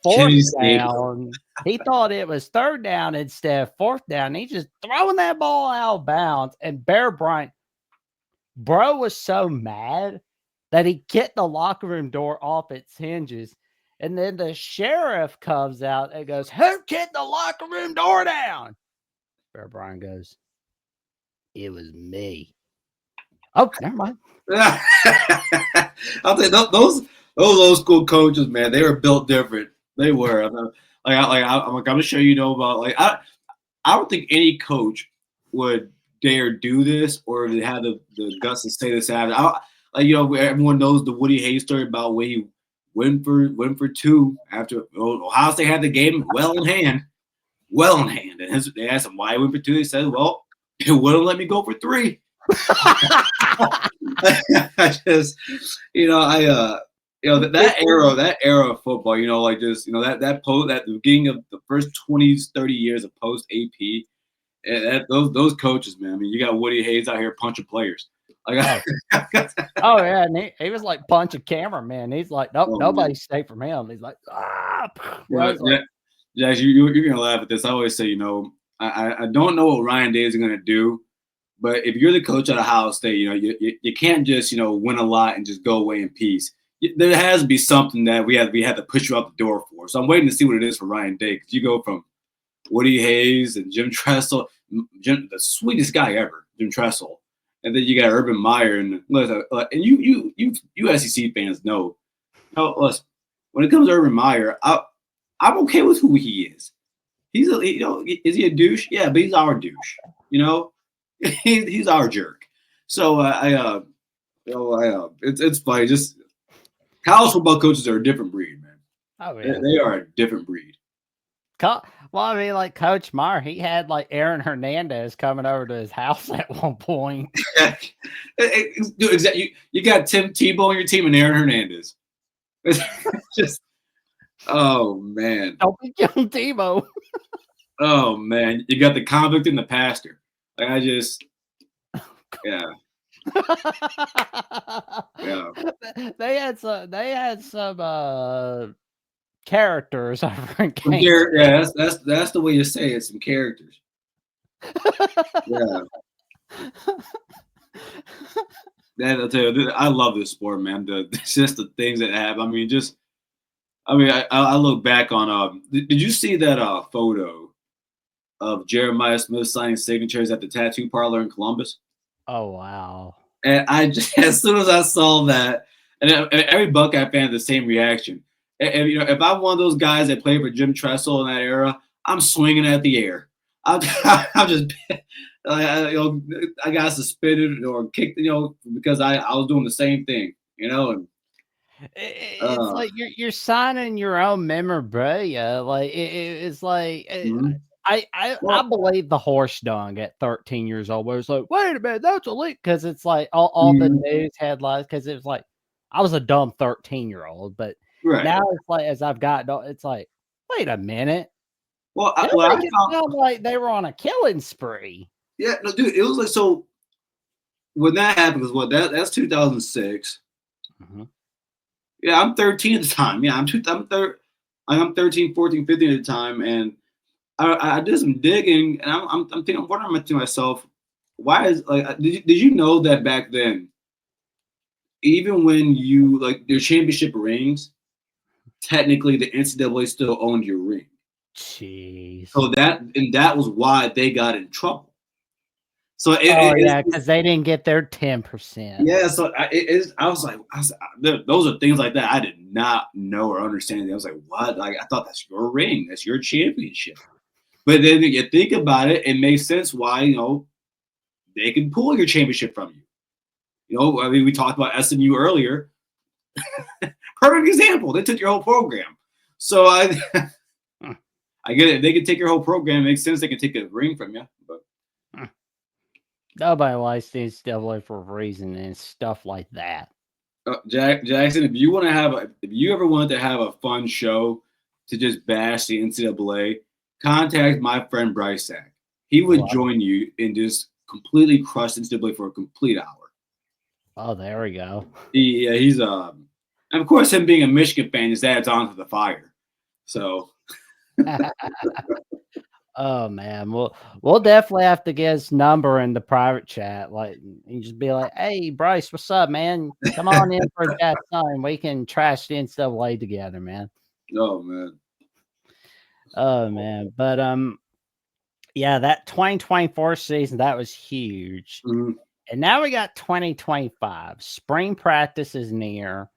fourth down. He thought it was third down instead of fourth down. He's just throwing that ball out of bounds. And Bear Bryant, bro, was so mad that he kicked the locker room door off its hinges. And then the sheriff comes out and goes, "Who kicked the locker room door down?" Bear Bryant goes, "It was me." Oh, never mind.
I'll tell you, those old school coaches, man, they were built different. They were. I'm gonna show you know about like I don't think any coach would dare do this or they had the guts to say this out. Like, you know, everyone knows the Woody Hayes story about where he went for 2 after Ohio State had the game well in hand. And they asked him why he went for 2. He said, "Well, it wouldn't let me go for 3." I just, you know, you know, that era of football, you know, like just, you know, that the beginning of the first 20, 30 years of post AP, and those coaches, man. I mean, you got Woody Hayes out here punching players. Like,
oh yeah, and he was like punching cameraman. He's like, nope, nobody's safe from him. He's like, ah.
Yeah, Jack, you're gonna laugh at this. I always say, you know, I don't know what Ryan Day is going to do, but if you're the coach at Ohio State, you can't just win a lot and just go away in peace. There has to be something that we had to push you out the door for. So I'm waiting to see what it is for Ryan Day, because you go from Woody Hayes and Jim Tressel, the sweetest guy ever, Jim Tressel, and then you got Urban Meyer, and you SEC fans know. Listen, when it comes to Urban Meyer, I'm okay with who he is. He's is he a douche? Yeah, but he's our douche. He's our jerk. So it's funny. Just college football coaches are a different breed, man.
Oh yeah,
they are a different breed.
Well, I mean, like Coach Meyer, he had like Aaron Hernandez coming over to his house at one point.
Exactly. You got Tim Tebow on your team and Aaron Hernandez. It's just, oh man.
Don't be young Tebow.
Oh man, you got the convict and the pastor. Like yeah. Yeah.
They had some characters over in
Yeah, that's the way you say it. Some characters. Yeah. I'll tell you, I love this sport, man. It's just the things that happen. I look back on. Did you see that photo of Jeremiah Smith signing signatures at the tattoo parlor in Columbus?
Oh wow!
And I just, as soon as I saw that, and every Buckeye fan had the same reaction. And if I'm one of those guys that played for Jim Tressel in that era, I'm swinging at the air. I'm just, I got suspended or kicked, because I was doing the same thing, and
it's like you're signing your own memorabilia. Like it's like
mm-hmm.
I believe the horse dung at 13 years old. Where it's like, wait a minute, that's a leak, because it's like all the news headlines. Because it was like I was a dumb 13-year-old, but now it's like as I've gotten, it's like, wait a minute.
Well, I
sound like they were on a killing spree.
Yeah, no, dude, it was like, so when that happened, was that's 2006.
Mm-hmm.
Yeah, I'm 13 at the time. Yeah, I'm 13, 14, 15 at the time, and I did some digging, and I'm wondering to myself, why is did you know that back then, even when you your championship rings, technically the NCAA still owned your ring.
Jeez.
So that was why they got in trouble. So
because they didn't get their 10%.
Yeah, so I was like, those are things like that I did not know or understand. I was like, what? Like, I thought that's your ring, that's your championship. But then you think about it, it makes sense why they can pull your championship from you. I mean, we talked about SMU earlier. Perfect example. They took your whole program. So I get it. If they can take your whole program, it makes sense they can take a ring from you. But
nobody likes the NCAA for a reason and stuff like that.
Jackson, if you ever wanted to have a fun show to just bash the NCAA, contact my friend Bryce Sack. He would join you and just completely crush NCAA for a complete hour.
Oh, there we go.
He's and of course, him being a Michigan fan just adds on to the fire. So.
Oh man, we'll definitely have to get his number in the private chat. Like, and just be like, "Hey, Bryce, what's up, man? Come on in for a chat time. We can trash the NCAA together, man."
Oh man.
Oh man, but yeah, that 2024 season, that was huge.
Mm-hmm.
And now we got 2025. Spring practice is near.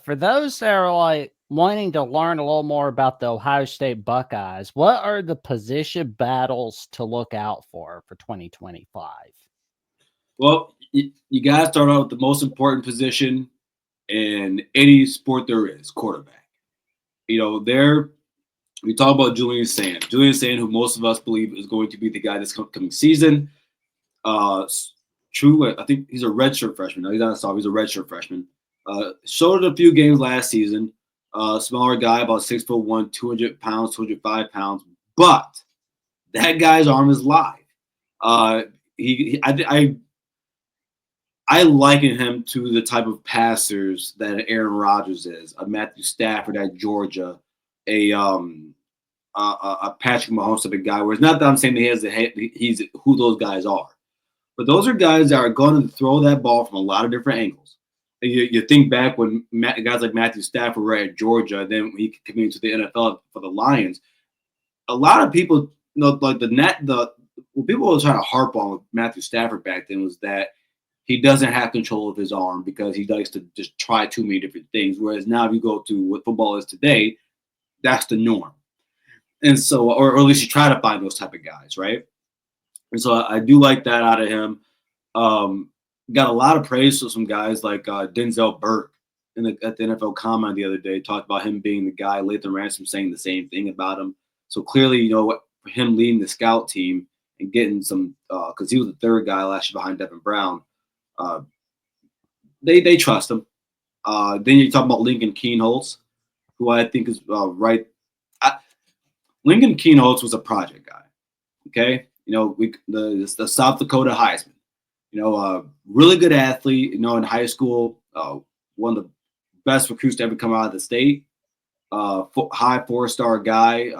For those that are like wanting to learn a little more about the Ohio State Buckeyes, what are the position battles to look out for 2025?
Well, you got to start out with the most important position in any sport there is, quarterback. We talk about Julian Sand. Julian Sand, who most of us believe is going to be the guy this coming season. True, I think he's a redshirt freshman. No, he's not a sophomore. He's a redshirt freshman. Showed a few games last season. Smaller guy, about 6'1", 200 pounds, 205 pounds. But that guy's arm is live. I liken him to the type of passers that Aaron Rodgers is, a Matthew Stafford at Georgia, a a Patrick Mahomes type of guy. Where it's not that I'm saying that he's who those guys are, but those are guys that are going to throw that ball from a lot of different angles. You think back when guys like Matthew Stafford were at Georgia, then he came into the NFL for the Lions. A lot of people, like what people were trying to harp on with Matthew Stafford back then was that he doesn't have control of his arm because he likes to just try too many different things. Whereas now, if you go to what football is today, that's the norm. And so, or at least you try to find those type of guys, right? And so I do like that out of him. Got a lot of praise for some guys like Denzel Burke at the NFL Combine the other day. Talked about him being the guy. Lathan Ransom saying the same thing about him. So clearly, for him leading the scout team and getting some, because he was the third guy last year behind Devin Brown. They trust him. Then you talk about Lincoln Kienholz, who I think is right. Lincoln Kienholz was a project guy. Okay, the South Dakota Heisman. Really good athlete. In high school, one of the best recruits to ever come out of the state. High 4-star guy.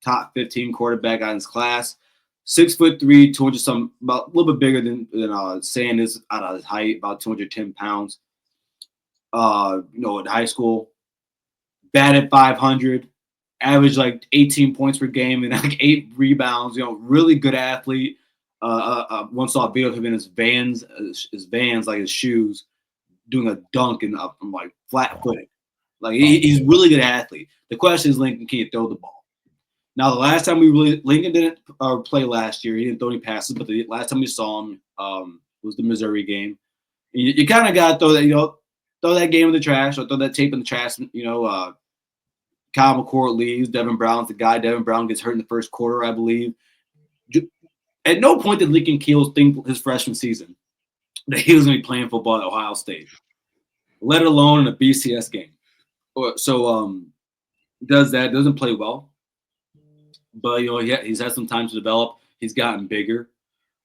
Top 15 quarterback out in his class. 6'3", 200 some, about a little bit bigger than Sanders out of his height, about 210 pounds. In high school, batted .500, averaged like 18 points per game and like 8 rebounds. Really good athlete. Once saw a video of him in his Vans, like his shoes, doing a dunk and from like flat footed. Like he's a really good athlete. The question is, Lincoln can't throw the ball. Now, the last time Lincoln didn't play last year. He didn't throw any passes, but the last time we saw him was the Missouri game. You kind of got to throw that game in the trash or throw that tape in the trash. Kyle McCord leaves. Devin Brown's the guy. Devin Brown gets hurt in the first quarter, I believe. At no point did Lincoln Kienholz think his freshman season that he was going to be playing football at Ohio State, let alone in a BCS game. So does that, doesn't play well. But he's had some time to develop. He's gotten bigger.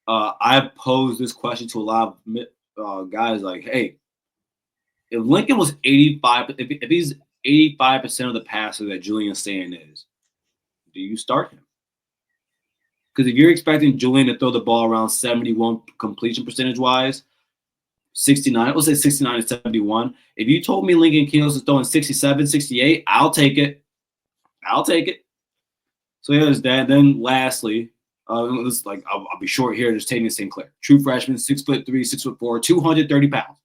I've posed this question to a lot of guys, like, hey, if Lincoln was 85, if he's 85% of the passer that Julian Sand is, do you start him? Because if you're expecting Julian to throw the ball around 71 completion percentage wise, 69, let's say 69 to 71. If you told me Lincoln Kienholz is throwing 67, 68, I'll take it. So there's that. Then lastly, I'll be short here. Just Tavian St. Clair, true freshman, 6'3", 6'4", 230 pounds.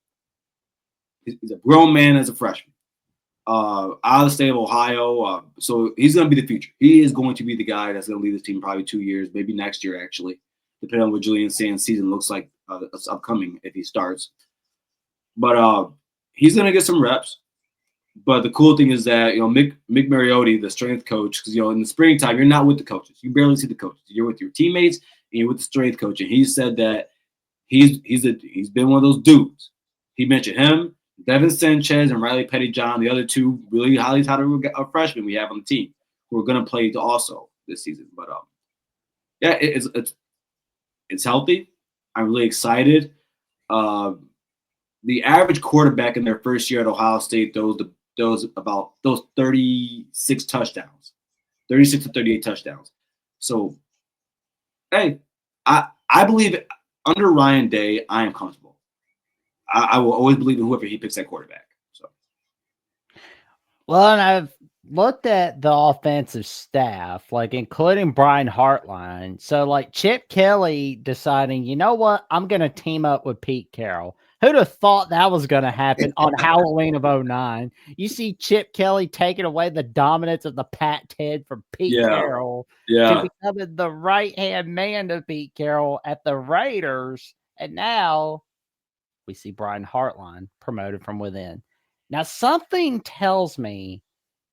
He's a grown man as a freshman. Out of the state of Ohio, so he's going to be the future. He is going to be the guy that's going to lead this team probably 2 years, maybe next year actually, depending on what Julian Sand's season looks like that's upcoming if he starts. But he's going to get some reps. But the cool thing is that Mick Mariotti, the strength coach, because in the springtime you're not with the coaches, you barely see the coaches. You're with your teammates and you're with the strength coach, and he said that he's been one of those dudes. He mentioned him, Devin Sanchez, and Riley Pettyjohn, the other two really highly touted freshmen we have on the team who are going to play also this season. But yeah, it's healthy. I'm really excited. The average quarterback in their first year at Ohio State throws 36 touchdowns, 36 to 38 touchdowns. So, hey, I believe under Ryan Day, I am comfortable. I will always believe in whoever he picks at quarterback. So,
well, and I've looked at the offensive staff, like including Brian Hartline. So, like Chip Kelly deciding, you know what, I'm going to team up with Pete Carroll. Who'd have thought that was going to happen on Halloween of 2009? You see Chip Kelly taking away the dominance of the Pac-10 from Pete Carroll to becoming the right-hand man to Pete Carroll at the Raiders. And now we see Brian Hartline promoted from within. Now, something tells me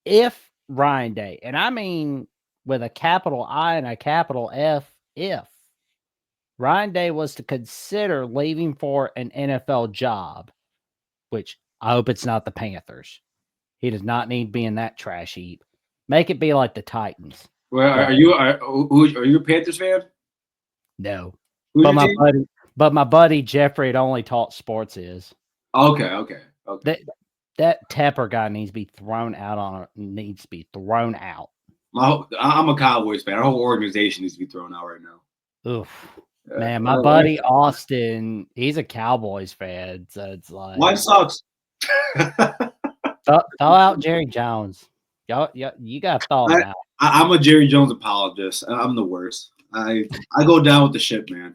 if Ryan Day, and I mean with a capital I and a capital F, if Ryan Day was to consider leaving for an NFL job, which I hope it's not the Panthers. He does not need to be in that trash heap. Make it be like the Titans.
Well, are you a Panthers fan?
No. But my buddy Jeffrey at Only Talk Sports is.
Okay.
That Tepper guy needs to be thrown out.
I'm a Cowboys fan. Our whole organization needs to be thrown out right now.
Oof. Man, my buddy Austin, he's a Cowboys fan, so it's like
White Sox.
throw out Jerry Jones. You gotta thaw him out.
I'm a Jerry Jones apologist. I'm the worst. I go down with the ship, man.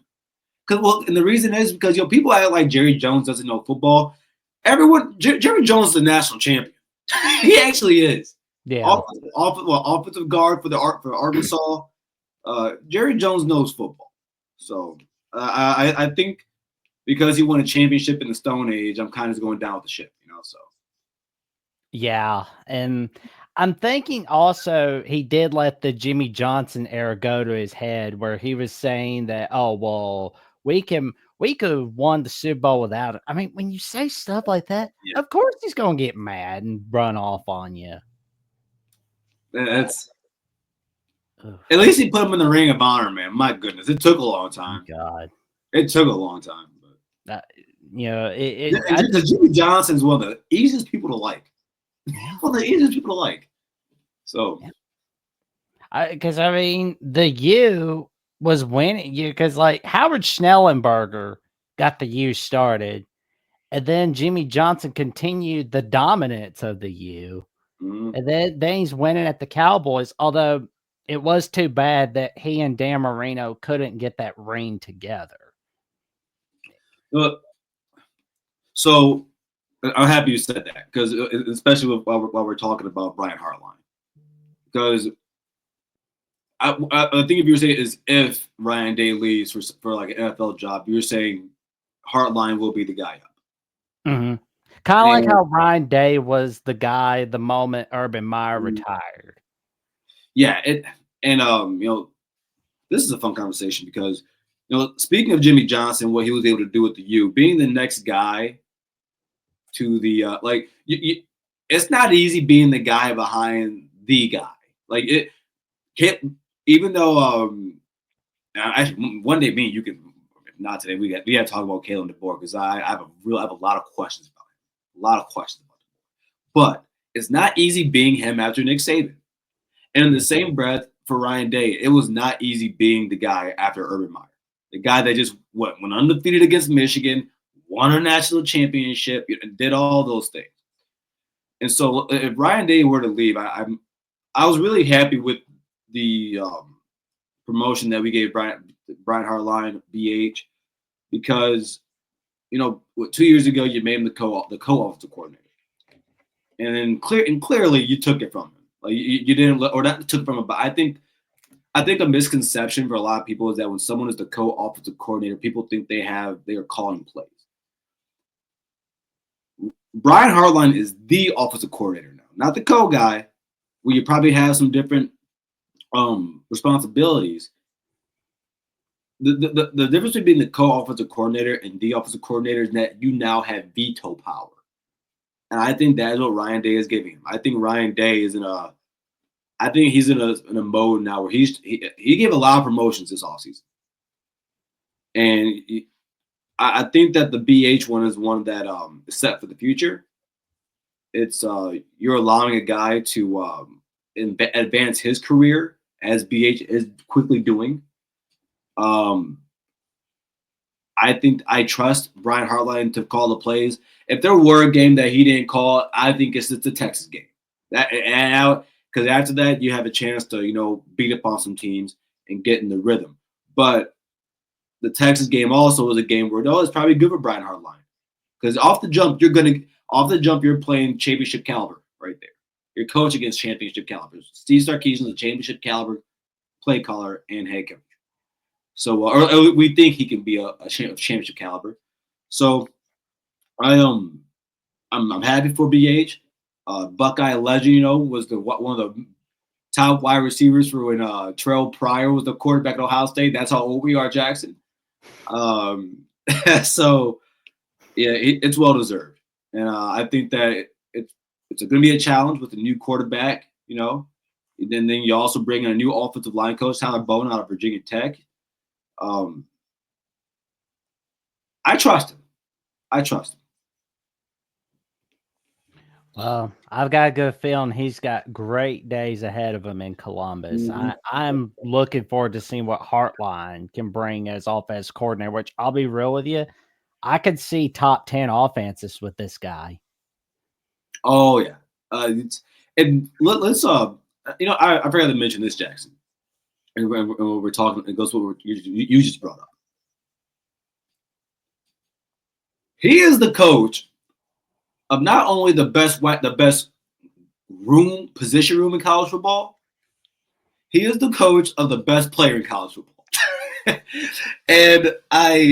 And the reason is because people act like Jerry Jones doesn't know football. Jerry Jones is the national champion. He actually is.
Yeah.
Offensive guard for Arkansas. Jerry Jones knows football. So I think because he won a championship in the Stone Age, I'm kind of going down with the ship, So
yeah, and I'm thinking also he did let the Jimmy Johnson era go to his head, where he was saying that, oh well, we could have won the Super Bowl without it. I mean, when you say stuff like that, of course he's gonna get mad and run off on you.
That's at least he put him in the Ring of Honor, man. My goodness, it took a long time.
God,
it took a long time,
but
Jimmy Johnson's one of the easiest people to like. One of the easiest people to like. So,
because I mean, the U was winning because like Howard Schnellenberger got the U started, and then Jimmy Johnson continued the dominance of the U, and then he's winning at the Cowboys. Although it was too bad that he and Dan Marino couldn't get that ring together.
So I'm happy you said that, because especially while we're talking about Brian Hartline, because I think if you were saying is if Ryan Day leaves for like an NFL job, you're saying Hartline will be the guy up.
Mm-hmm. Kind of like how Ryan Day was the guy the moment Urban Meyer retired.
Yeah, this is a fun conversation because speaking of Jimmy Johnson, what he was able to do with the U, being the next guy to the it's not easy being the guy behind the guy. Like it can't, even though actually one day me and you can, not today, we got to talk about Kalen DeBoer, because I have a lot of questions about him. A lot of questions about him. But it's not easy being him after Nick Saban. And in the same breath, for Ryan Day, it was not easy being the guy after Urban Meyer. The guy that just went undefeated against Michigan, won a national championship, did all those things. And so if Ryan Day were to leave, I was really happy with the promotion that we gave Brian Hartline, BH, because 2 years ago you made him the co-offensive coordinator, and then clearly you took it from him. Like you didn't, or that took it from him. But I think a misconception for a lot of people is that when someone is the co-offensive coordinator, people think they are calling plays. Brian Hartline is the offensive coordinator now, not the co-guy, where you probably have some different responsibilities. The difference between the co-offensive coordinator and the offensive coordinator is that you now have veto power. And I think that is what Ryan Day is giving him. I think Ryan Day is he's in a mode now where he gave a lot of promotions this offseason. And I think that the BH one is one that is set for the future. It's you're allowing a guy to advance his career, as BH is quickly doing. I think I trust Brian Hartline to call the plays. If there were a game that he didn't call, I think it's the Texas game. Because after that, you have a chance to beat up on some teams and get in the rhythm. But the Texas game also was a game where it's probably good for Brian Hartline, because off the jump you're playing championship caliber right there. You're coaching against championship caliber. Steve Sarkisian is a championship caliber play caller and head coach. So, or we think he can be a championship caliber. So, I'm happy for BH. Buckeye legend, was one of the top wide receivers for when Terrell Pryor was the quarterback at Ohio State. That's how old we are, Jackson. So, yeah, it's well deserved, and I think that it's going to be a challenge with the new quarterback. And then you also bring in a new offensive line coach, Tyler Bowen, out of Virginia Tech. I trust him.
Well, I've got a good feeling he's got great days ahead of him in Columbus.
Mhm.
I'm looking forward to seeing what Hartline can bring as offense coordinator, which I'll be real with you. I could see top 10 offenses with this guy.
Oh yeah, and let's I forgot to mention this, Jackson. And we're talking, it goes to what you just brought up. He is the coach of not only the best position room in college football. He is the coach of the best player in college football. and I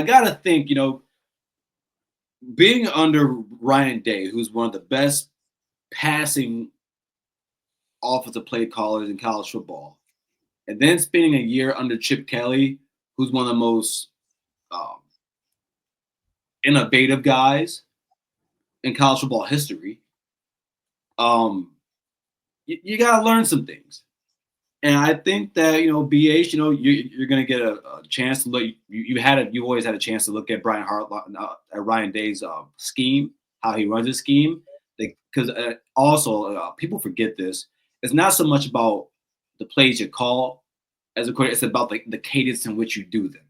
gotta think, being under Ryan Day, who's one of the best passing offensive play callers in college football, and then spending a year under Chip Kelly, who's one of the most um, innovative guys in college football history. You got to learn some things. And I think that BH, you're going to get a chance to look. You always had a chance to look at at Ryan Day's scheme, how he runs his scheme. Because also people forget this. It's not so much about the plays you call as a quarterback. It's about the cadence in which you do them.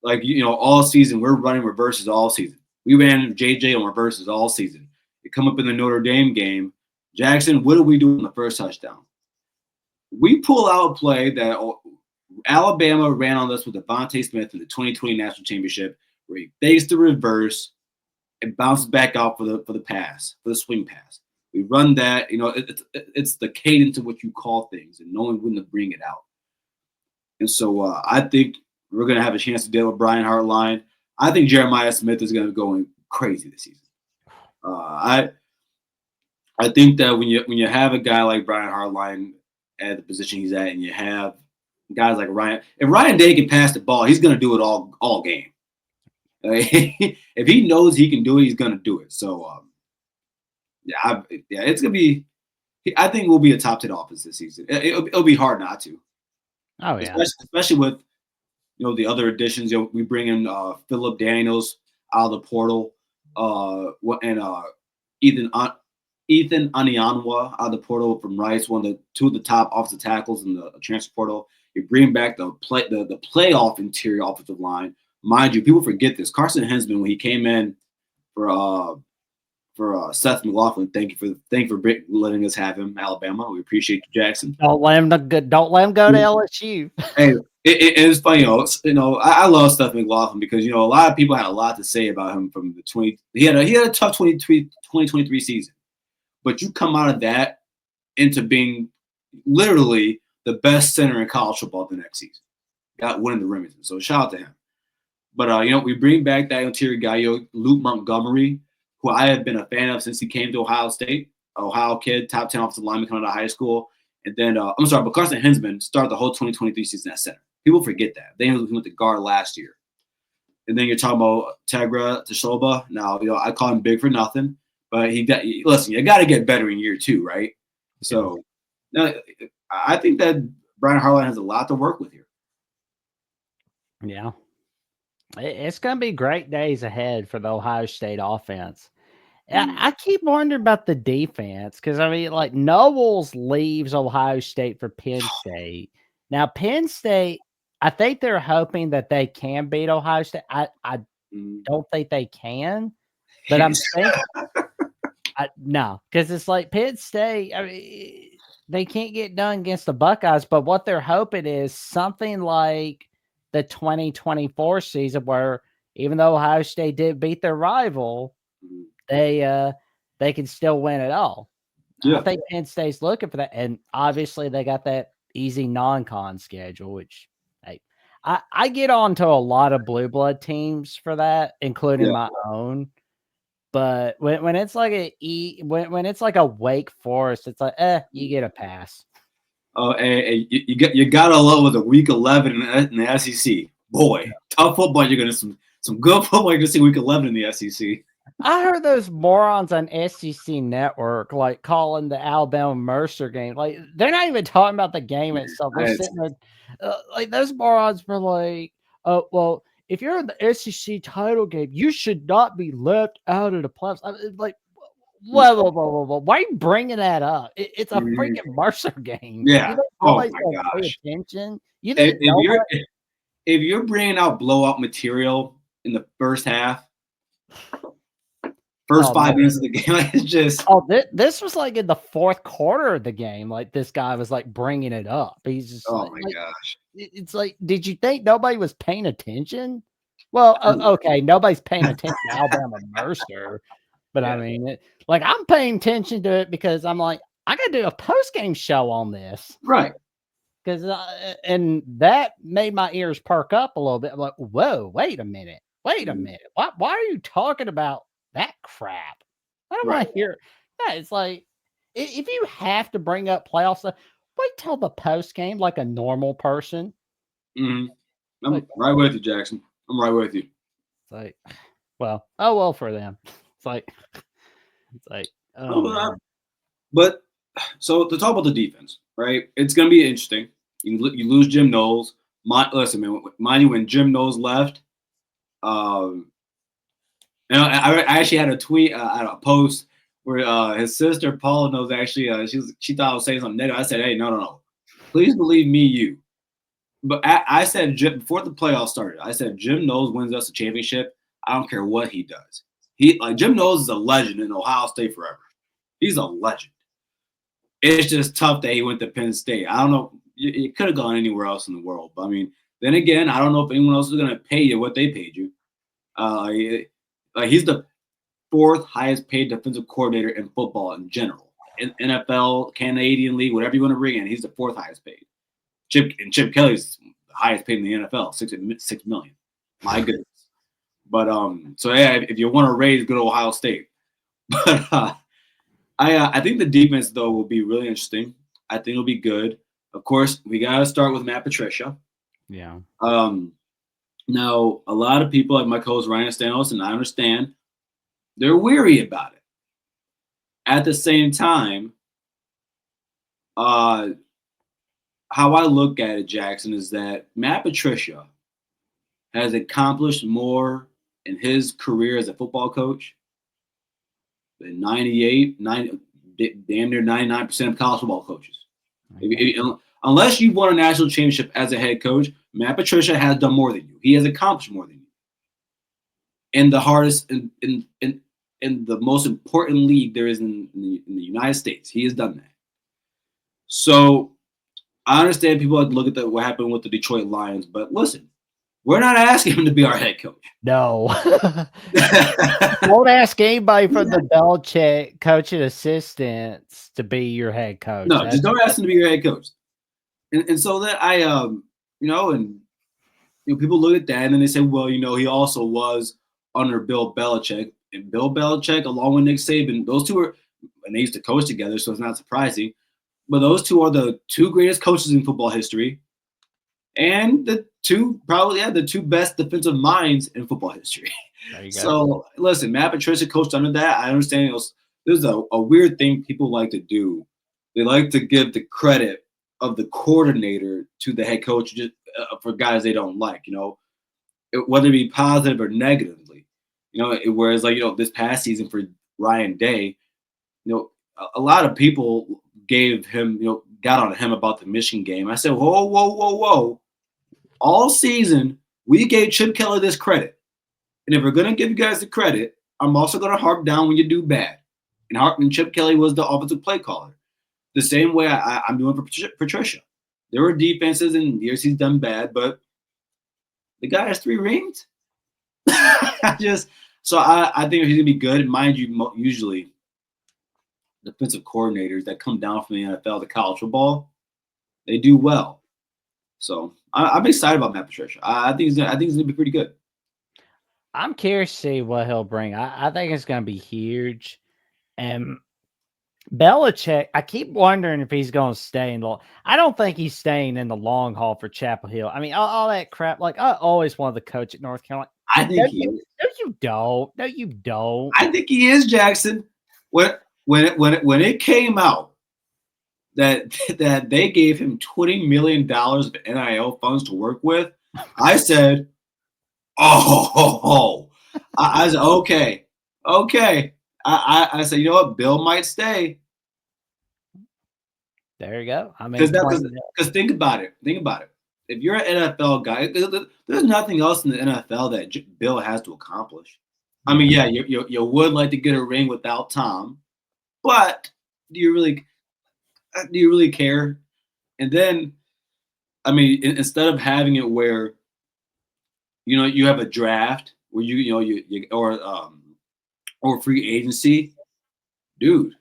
Like all season we're running reverses all season. We ran JJ on reverses all season. You come up in the Notre Dame game, Jackson. What do we do on the first touchdown? We pull out a play that Alabama ran on us with Devontae Smith in the 2020 National Championship, where he fakes the reverse and bounces back out for the pass, for the swing pass. We run that. It's the cadence of what you call things and knowing when to bring it out. And so I think we're going to have a chance to deal with Brian Hartline. I think Jeremiah Smith is going to go crazy this season. I think that when you have a guy like Brian Hartline at the position he's at, and you have guys like Ryan, if Ryan Day can pass the ball, he's going to do it all game. If he knows he can do it, he's going to do it. So it's going to be. I think we'll be a top 10 offense this season. It'll be hard not to.
Oh yeah,
especially with the other additions. We bring in Phillip Daniels out of the portal, and Ethan Anianwa out of the portal from Rice, two of the top offensive tackles in the transfer portal. You bring back the playoff interior offensive line. Mind you, people forget this. Carson Hensman, when he came in for Seth McLaughlin, thank you for letting us have him, Alabama. We appreciate you, Jackson.
Don't let him go to LSU.
Hey, it's funny, I love Seth McLaughlin because a lot of people had a lot to say about him from the 20. He had a tough 2023 season, but you come out of that into being literally the best center in college football the next season. Got winning the Remington, so shout out to him. But we bring back that interior guy, Luke Montgomery, who I have been a fan of since he came to Ohio State. Ohio kid, top 10 offensive lineman coming out of high school. And then, but Carson Hensman started the whole 2023 season at center. People forget that. They went to guard last year. And then you're talking about Tegra Teshoba. Now, I call him big for nothing, but listen, you got to get better in year 2, right? So now, I think that Brian Hartline has a lot to work with here.
Yeah. It's going to be great days ahead for the Ohio State offense. I keep wondering about the defense because, like Knowles leaves Ohio State for Penn State. Now, Penn State, I think they're hoping that they can beat Ohio State. I don't think they can, but I'm saying no, because it's like Penn State, they can't get done against the Buckeyes, but what they're hoping is something like the 2024 season where even though Ohio State did beat their rival, they can still win it all. Yeah. I think Penn State's looking for that. And obviously they got that easy non-con schedule, which I get on to a lot of blue blood teams for that, including my own. But when it's like when it's like a Wake Forest, it's like, you get a pass.
Oh, and you got to love with a week 11 in the SEC. Boy, tough football. You're gonna some good football. You're gonna see week 11 in the SEC.
I heard those morons on SEC Network like calling the Alabama Mercer game. Like they're not even talking about the game itself. They're sitting there like those morons were like, "Oh well, if you're in the SEC title game, you should not be left out of the playoffs. I mean, like, whoa. Why are you bringing that up? It's a
Mhm.
freaking Mercer game.
Yeah.
You think
Oh
nobody's
my
going to pay
gosh.
attention? You
If,
think
if you're if you're bringing out blowout material in the first half, first
Oh,
5 minutes of the game, like, it's just
this was like in the fourth quarter of the game. Like this guy was like bringing it up. He's just
oh my gosh.
it's like, did you think nobody was paying attention? Well, okay, nobody's paying attention to Alabama Mercer, but I
Yeah.
mean, like I'm paying attention to it because I'm like, I got to do a post game show on this
Right.
because, and that made my ears perk up a little bit. I'm like, whoa, wait a minute,
Mhm.
why are you talking about that crap? I don't
Right.
want to hear. Yeah, it's like if you have to bring up playoff stuff, wait till the post game like a normal person.
Hmm.
Like,
I'm right with you, Jackson. I'm right with you.
it's like, well, oh well for them. It's like,
No,
oh man,
but so to talk about the defense, right? It's gonna be interesting. You lose Jim Knowles. Listen, man. Mind you, when Jim Knowles left, um, and I actually had a tweet, a post where his sister Paula knows actually she thought I was saying something negative. I said, hey, no, please believe me, you. But I said before the playoffs started, I said Jim Knowles wins us a championship. I don't care what he does. Jim Knowles is a legend in Ohio State forever. He's a legend. It's just tough that he went to Penn State. I don't know. It could have gone anywhere else in the world. But I mean, then again, I don't know if anyone else is going to pay you what they paid you. He's the fourth highest paid defensive coordinator in football in general. In NFL, Canadian League, whatever you want to bring in, he's the fourth highest paid. Chip Kelly's the highest paid in the NFL, $6 million. My goodness. But so yeah, if you want to raise, go to Ohio State. But I think the defense though will be really interesting. I think it'll be good. Of course, we got to start with Matt Patricia.
yeah.
Now a lot of people like my co-host Ryan Stanos, and I understand they're weary about it. At the same time, how I look at it, Jackson, is that Matt Patricia has accomplished more in his career as a football coach than damn near 99% of college football coaches. Unless you won a national championship as a head coach, Matt Patricia has done more than you. He has accomplished more than you. In the hardest, in the most important league there is in the United States, he has done that. So I understand people like to look at what happened with the Detroit Lions, but listen, we're not asking him to be our head coach.
No. Won't ask anybody from the Belichick coaching assistants to be your head coach.
No, just don't ask him to be your head coach. And so that people look at that and then they say, well, he also was under Bill Belichick. And Bill Belichick, along with Nick Saban, those two and they used to coach together, so it's not surprising. But those two are the two greatest coaches in football history. And the two best defensive minds in football history. So listen, Matt Patricia coached under that. I understand there's a weird thing people like to do. They like to give the credit of the coordinator to the head coach just for guys they don't like, whether it be positive or negatively. Whereas this past season for Ryan Day, a lot of people gave him, got on him about the Michigan game. I said, whoa. All season, we gave Chip Kelly this credit. And if we're going to give you guys the credit, I'm also going to harp down when you do bad. And Chip Kelly was the offensive play caller. The same way I'm doing for Patricia. There were defenses and years he's done bad, but the guy has 3 rings. So I think he's going to be good. And mind you, usually defensive coordinators that come down from the NFL to college football, they do well. So I'm excited about Matt Patricia. I think he's going to be pretty good.
I'm curious to see what he'll bring. I think it's going to be huge. And Belichick, I keep wondering if he's going to stay in the. I don't think he's staying in the long haul for Chapel Hill. I mean, all that crap. Like I always wanted to coach at North Carolina.
I think he is.
No, you don't. No, you don't.
I think he is, Jackson. When it came out that they gave him $20 million of NIL funds to work with, I said, Oh, I said, okay. I said, you know what? Bill might stay.
There you go. I mean,
Because think about it. If you're an NFL guy, there's nothing else in the NFL that Bill has to accomplish. I mean, yeah, you would like to get a ring without Tom, but do you really care? And then, I mean, instead of having it where you have a draft where you or free agency, dude,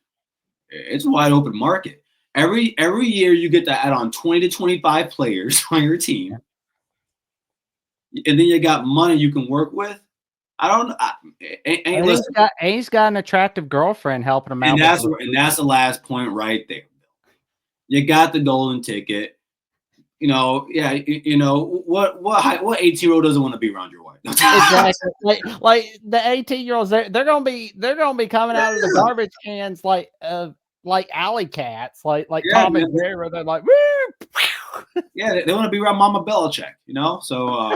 it's a wide open market. Every year you get to add on 20 to 25 players on your team, and then you got money you can work with. I don't.
He's got an attractive girlfriend helping him out.
And that's the last point right there. You got the golden ticket. What 18-year-old doesn't want to be around your wife?
Exactly. Like the 18-year-olds, they're gonna be coming out of the garbage cans like alley cats, like Tom and Jerry, where they're like, woo!
Yeah, they want to be around Mama Belichick, So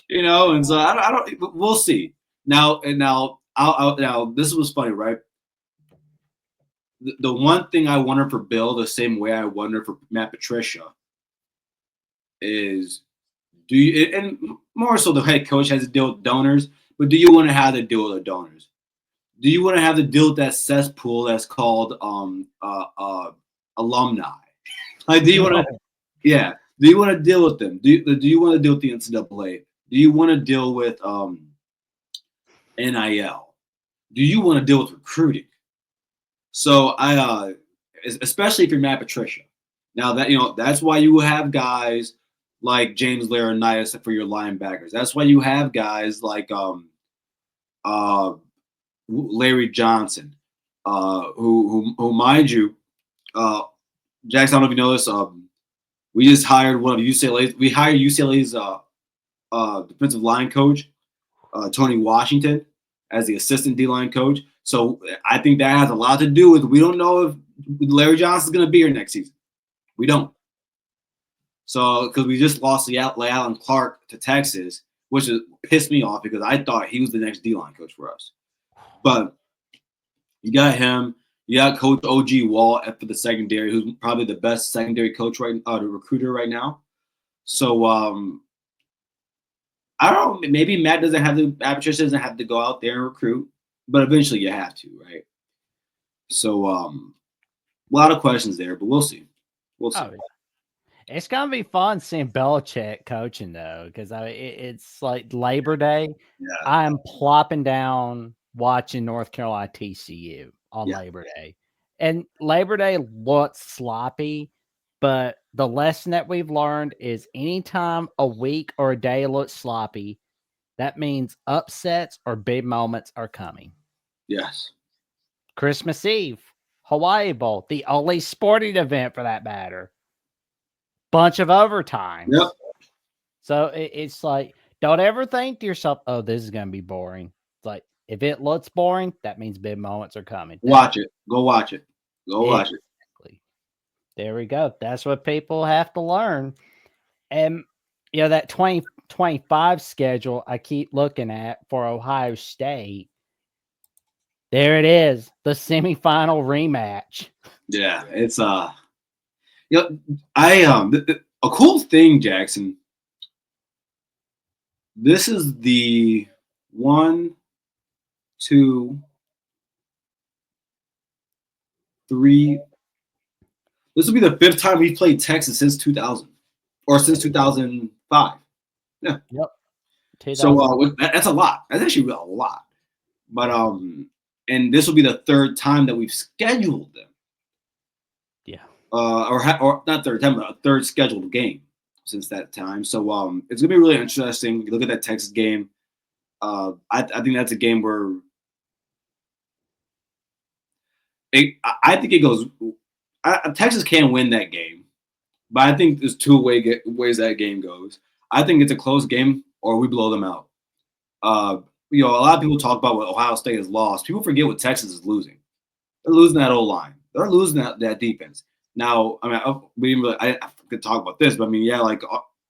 and so I don't. We'll see. Now this was funny, right? The one thing I wonder for Bill, the same way I wonder for Matt Patricia, is do you, and more so the head coach has to deal with donors, but do you want to have to deal with the donors? Do you want to have to deal with that cesspool that's called alumni? Like, do you want to? Yeah. Do you want to deal with them? Do you want to deal with the NCAA? Do you want to deal with NIL? Do you want to deal with recruiting? So especially if you're Matt Patricia. Now that's why you have guys like James Laurinaitis for your linebackers. That's why you have guys like Larry Johnson, who mind you, Jackson, I don't know if you know this. We just hired one of UCLA's. We hired UCLA's defensive line coach, Tony Washington, as the assistant D-line coach. So I think that has a lot to do with, we don't know if Larry Johnson's going to be here next season. We don't. So, because we just lost Alan Clark to Texas, which pissed me off because I thought he was the next D-line coach for us. But you got him. You got Coach O.G. Wall for the secondary, who's probably the best secondary coach the recruiter right now. So, I don't know. Maybe Matt Patricia doesn't have to go out there and recruit, but eventually you have to, right? So, a lot of questions there, but we'll see. We'll see.
Oh, yeah. It's gonna be fun seeing Belichick coaching though, because it's like Labor Day.
Yeah.
I am plopping down watching North Carolina TCU on Labor Day, and Labor Day looks sloppy. But the lesson that we've learned is anytime a week or a day looks sloppy, that means upsets or big moments are coming.
Yes.
Christmas Eve, Hawaii Bowl, the only sporting event for that matter. Bunch of overtime.
Yep.
So it's like, don't ever think to yourself, oh, this is going to be boring. It's like, if it looks boring, that means big moments are coming.
Watch it. Go watch it. Watch it.
There we go. That's what people have to learn. And, that 2025 schedule I keep looking at for Ohio State, there it is, the semifinal rematch.
Yeah, it's a cool thing, Jackson. This is the 1, 2, 3. This will be the 5th time we've played Texas since 2000 or since 2005. Yeah.
Yep.
So that's a lot. That's actually a lot. But and this will be the 3rd time that we've scheduled them.
Yeah.
Or not 3rd time, but a 3rd scheduled game since that time. So it's gonna be really interesting. You look at that Texas game. I think that's a game where I think it goes. Texas can win that game, but I think there's 2 ways that game goes. I think it's a close game, or we blow them out. A lot of people talk about what Ohio State has lost. People forget what Texas is losing. They're losing that O-line. They're losing that defense. Now, I mean, I could talk about this, but I mean, yeah, like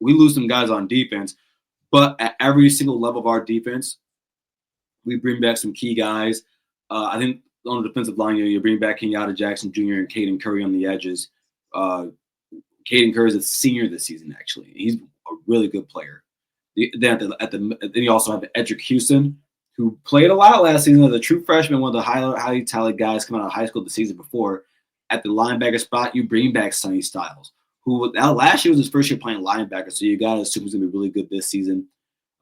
we lose some guys on defense, but at every single level of our defense, we bring back some key guys. I think on the defensive line, you bring back Kenyatta Jackson Jr. and Caden Curry on the edges. Caden Curry is a senior this season, actually. He's a really good player. Then you also have Edric Houston, who played a lot last season as a true freshman, one of the highly talented guys coming out of high school the season before. At the linebacker spot, you bring back Sonny Styles, who last year was his first year playing linebacker, so you got to assume he's going to be really good this season.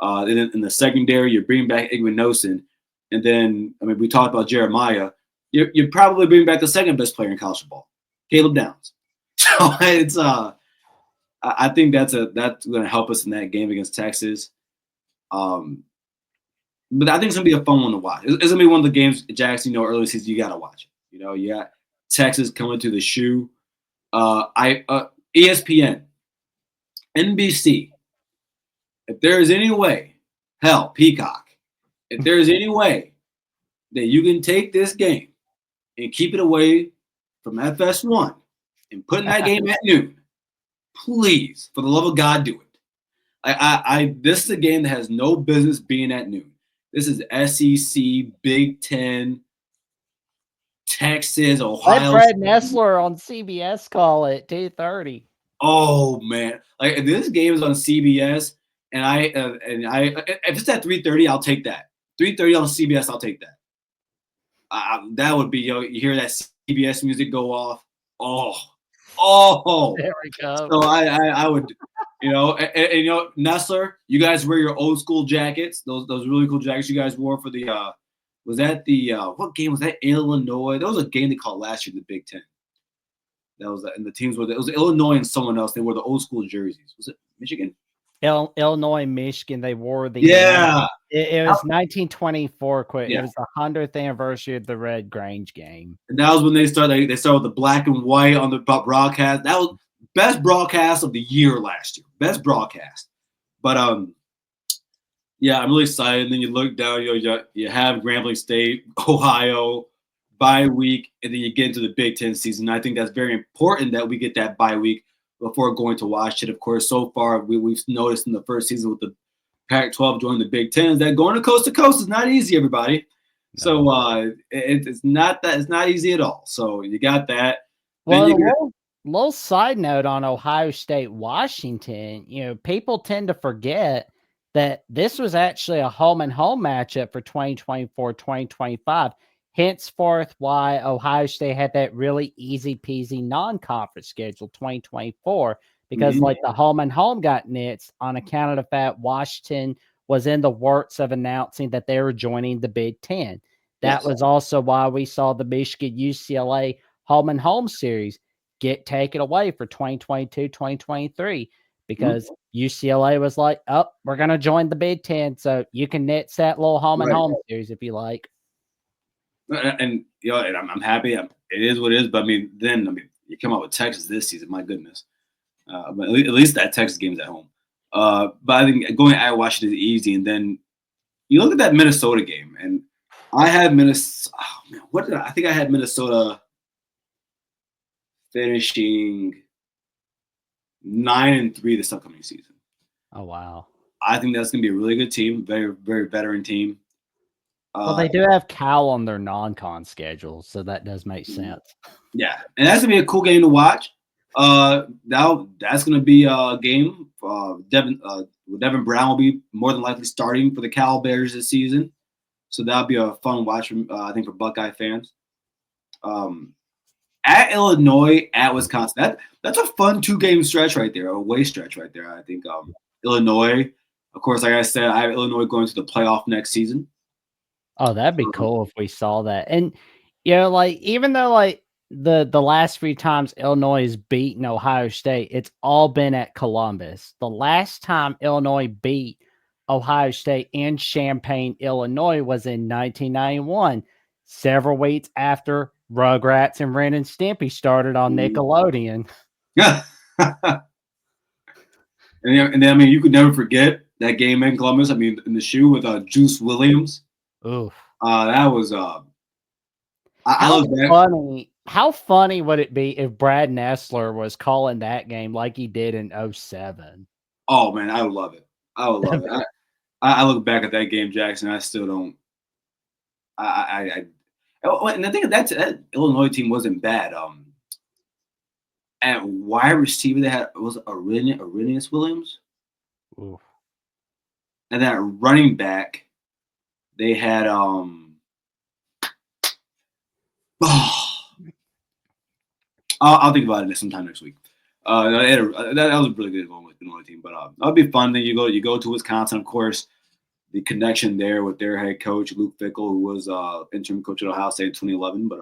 Then in the secondary, you're bringing back Igmanosin. And then, I mean, we talked about Jeremiah. You're probably bringing back the second best player in college football, Caleb Downs. So it's I think that's going to help us in that game against Texas. But I think it's going to be a fun one to watch. It's going to be one of the games, Jackson, early season, you got to watch it. You got Texas coming to the shoe. ESPN, NBC. If there is any way, hell, Peacock, if there is any way that you can take this game and keep it away from FS1 and put in that game at noon, please, for the love of God, do it. This is a game that has no business being at noon. This is SEC, Big Ten, Texas, Ohio.
Let Brad Nessler on CBS call it 2:30.
Oh man, like if this game is on CBS, and I if it's at 3:30, I'll take that. 3:30 on CBS, I'll take that. That would be you hear that CBS music go off. Oh,
there we go.
So I would, and Nessler, you guys wear your old school jackets, those really cool jackets you guys wore for the was that the what game was that? Illinois. There was a game they called last year in the Big Ten. That was and the teams were it was Illinois and someone else. They wore the old school jerseys. Was it Michigan?
Illinois, Michigan. They wore the It was 1924.
Yeah.
It was the 100th anniversary of the Red Grange game.
And that was when they started. They started with the black and white on the broadcast. That was best broadcast of the year last year. Best broadcast. But yeah, I'm really excited. And then you look down. You have Grambling State, Ohio, bye week, and then you get into the Big Ten season. I think that's very important that we get that bye week before going to Washington. Of course, so far we've noticed in the first season with the Pac-12 joining the Big Ten is that going to coast is not easy, everybody. No. So it's not easy at all. So you got that.
Well, little side note on Ohio State, Washington. People tend to forget that this was actually a home and home matchup for 2024-2025. Henceforth, why Ohio State had that really easy peasy non-conference schedule 2024, because like the home and home got nits on account of the fact Washington was in the works of announcing that they were joining the Big Ten. That was also why we saw the Michigan UCLA home and home series get taken away for 2022-2023 because UCLA was like, oh, we're going to join the Big Ten. So you can nits that little home and home series if you like.
And and I'm happy. It is what it is. But you come out with Texas this season. My goodness. But at least that Texas game's at home. But I think going at Washington is easy. And then you look at that Minnesota game, and I had Minnesota. Oh man, I think I had Minnesota finishing 9-3 this upcoming season.
Oh wow!
I think that's going to be a really good team. Very, very veteran team.
Well, they do have Cal on their non-con schedule, so that does make sense.
Yeah, and that's gonna be a cool game to watch. That's gonna be a game. Devin Brown will be more than likely starting for the Cal Bears this season, so that'll be a fun watch. I think for Buckeye fans. At Illinois, at Wisconsin, that's a fun 2-game stretch right there, a away stretch right there. I think Illinois, of course, like I said, I have Illinois going to the playoff next season.
Oh, that'd be cool if we saw that. And even though the last few times Illinois has beaten Ohio State, it's all been at Columbus. The last time Illinois beat Ohio State in Champaign, Illinois was in 1991, several weeks after Rugrats and Ren and Stimpy started on Nickelodeon.
Yeah. And then you could never forget that game in Columbus. In the shoe with Juice Williams.
Oof.
That was I love that.
How funny would it be if Brad Nessler was calling that game like he did in 2007?
Oh man, I would love it. I would love it. I look back at that game, Jackson. I still don't. And I think that Illinois team wasn't bad. At wide receiver, they had was Arrhenius Williams,
Ooh.
and then at running back, they had I'll think about it sometime next week. That was a really good one with the Illinois team, but that'll be fun. Then you go to Wisconsin, of course. The connection there with their head coach Luke Fickell, who was interim coach at Ohio State in 2011. But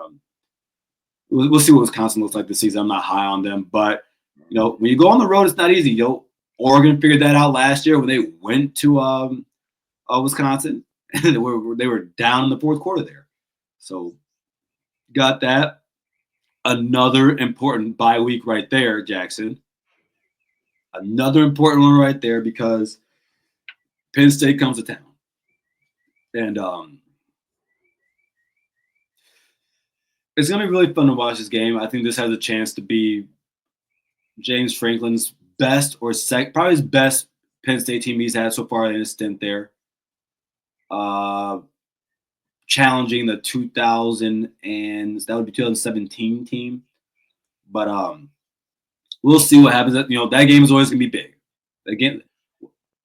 we'll see what Wisconsin looks like this season. I'm not high on them, but when you go on the road, it's not easy. Oregon figured that out last year when they went to Wisconsin. they were down in the fourth quarter there, so got that. Another important bye week right there, Jackson. Another important one right there because Penn State comes to town. And it's going to be really fun to watch this game. I think this has a chance to be James Franklin's best or probably his best Penn State team he's had so far in his stint there. Challenging the 2017 team. But we'll see what happens. That game is always going to be big. Again,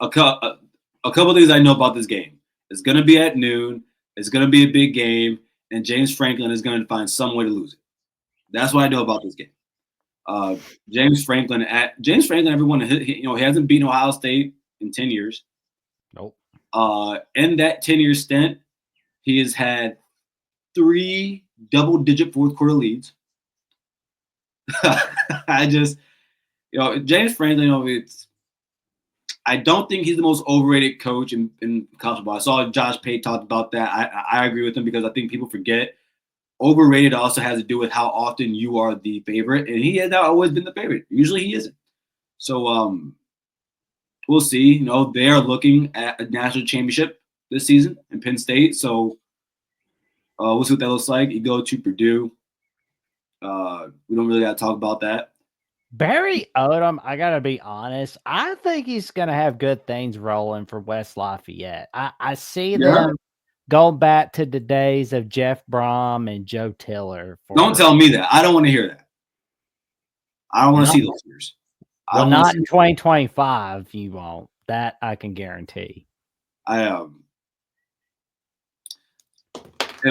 a couple of things I know about this game. It's going to be at noon. It's going to be a big game, and James Franklin is going to find some way to lose it. That's what I know about this game. James Franklin, everyone, he hasn't beaten Ohio State in 10 years.
Nope.
In that 10-year stint, he has had 3 double-digit fourth-quarter leads. James Franklin, I don't think he's the most overrated coach in college football. I saw Josh Pate talk about that. I agree with him because I think people forget overrated also has to do with how often you are the favorite, and he has not always been the favorite. Usually he isn't. So we'll see. They are looking at a national championship this season in Penn State. So we'll see what that looks like. You go to Purdue. We don't really got to talk about that.
Barry Odom, I got to be honest. I think he's going to have good things rolling for West Lafayette. I see them going back to the days of Jeff Brom and Joe Tiller.
Don't tell me that. I don't want to hear that. I don't want to see those years.
Well, not in 2025, you won't. That I can guarantee.
In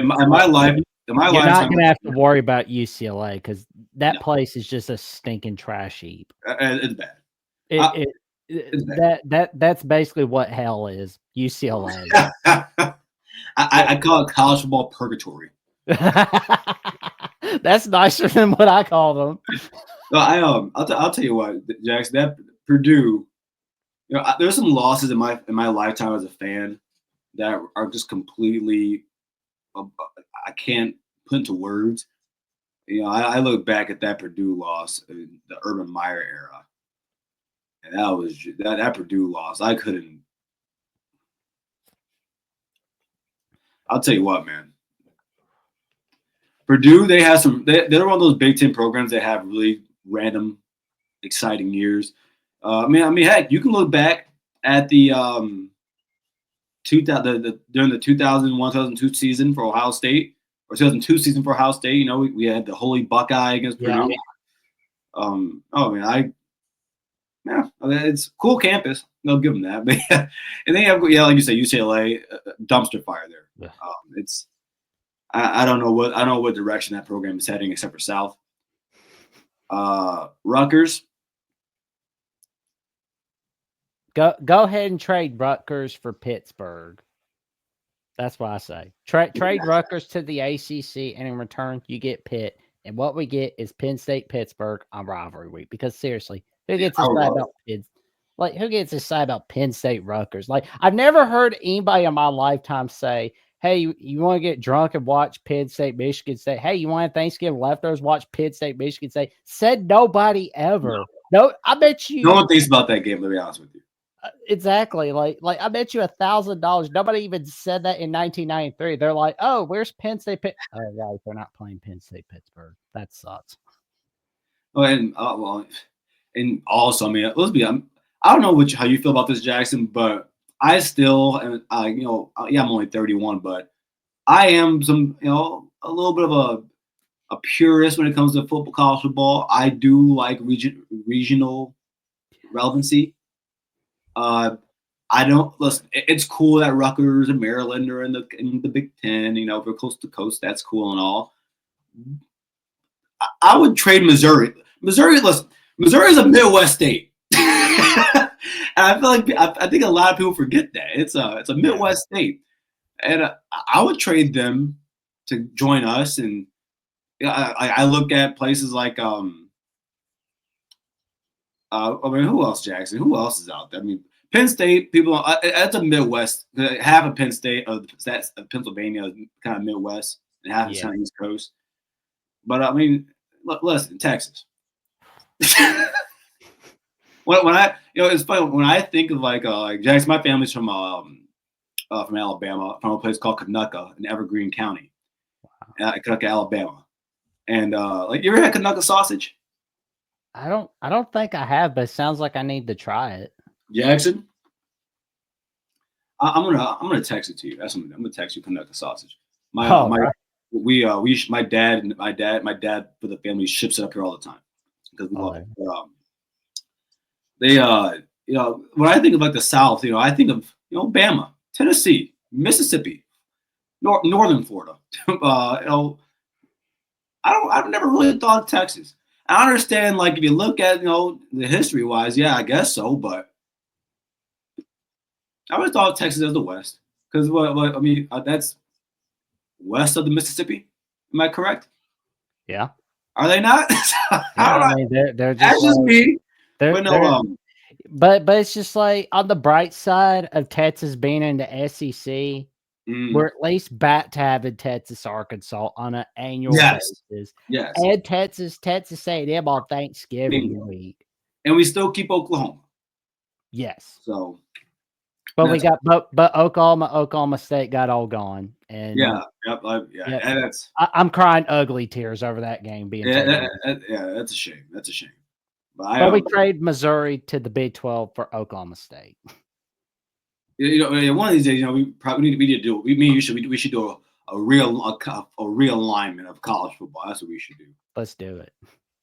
my life,
you're not going to have to worry about UCLA because that place is just a stinking trash heap.
It's bad.
It's bad. That's basically what hell is. UCLA.
I call it college football purgatory.
That's nicer than what I call them.
No, I'll tell you what, Jackson. That Purdue, there's some losses in my lifetime as a fan that are just completely. I can't put into words. I look back at that Purdue loss in the Urban Meyer era, and that was that Purdue loss. I couldn't. I'll tell you what, man. Purdue, they have some. They're one of those Big Ten programs that have really random, exciting years. I mean, heck, you can look back at the during the 2001-2002 season for Ohio State, or 2002 season for Ohio State. We had the Holy Buckeye against Purdue. It's cool campus. They'll give them that. But and they have, like you say, UCLA, dumpster fire there.
Yeah.
I don't know what direction that program is heading except for south. Rutgers.
Go ahead and trade Rutgers for Pittsburgh. That's what I say. Trade Rutgers to the ACC, and in return, you get Pitt. And what we get is Penn State Pittsburgh on rivalry week. Because seriously, who gets excited about Pitt? Like, who gets excited about Penn State Rutgers? Like, I've never heard anybody in my lifetime say, hey, you want to get drunk and watch Penn State, Michigan State? Hey, you want to have Thanksgiving leftovers, watch Penn State, Michigan State? Said nobody ever. No, I bet you.
No one thinks about that game, to be honest with you.
Exactly. Like I bet you $1,000. Nobody even said that in 1993. They're like, oh, where's Penn State? Oh, right. They're not playing Penn State Pittsburgh. That sucks.
And also, I mean, let's be honest. I don't know how you feel about this, Jackson, but I still, and yeah, I'm only 31, but I am a little bit of a purist when it comes to football, college football. I do like regional relevancy. I don't listen. It's cool that Rutgers and Maryland are in the Big Ten. We're coast to coast. That's cool and all. I would trade Missouri. Listen, Missouri is a Midwest state. And I feel like I think a lot of people forget that it's a Midwest state, and I would trade them to join us. And I look at places like I mean, who else, Jackson? Who else is out there? I mean, Penn State. People. That's a Midwest. Half of Penn State, that's Pennsylvania, kind of Midwest, and half is kind of East Coast. But I mean, listen, Texas. when I, it's funny when I think of like Jackson. My family's from Alabama, from a place called Kanukah in Evergreen County, Kanukah, Alabama. And like, you ever had Kanukah sausage?
I don't think I have, but it sounds like I need to try it.
Jackson, I'm gonna text it to you. I'm gonna text you Kanukah sausage. My dad for the family ships it up here all the time because we love it. They when I think of like the South, I think of Bama, Tennessee, Mississippi, Northern Florida. I've never really thought of Texas. I understand, like, if you look at the history wise, yeah, I guess so, but I always thought of Texas as the West because I mean that's west of the Mississippi. Am I correct?
Yeah.
Are they not?
I mean, they're just
that's just me.
But it's just like on the bright side of Texas being in the SEC, we're at least back to having Texas, Arkansas on an annual basis.
Yes.
And Texas A&M on Thanksgiving week.
And we still keep Oklahoma.
Yes.
So,
but we got but Oklahoma State got all gone. And
and that's
I'm crying ugly tears over that game being
that's a shame. That's a shame.
But we trade Missouri to the Big 12 for Oklahoma State.
One of these days, we probably need to do. We should do a realignment of college football. That's what we should do.
Let's do it.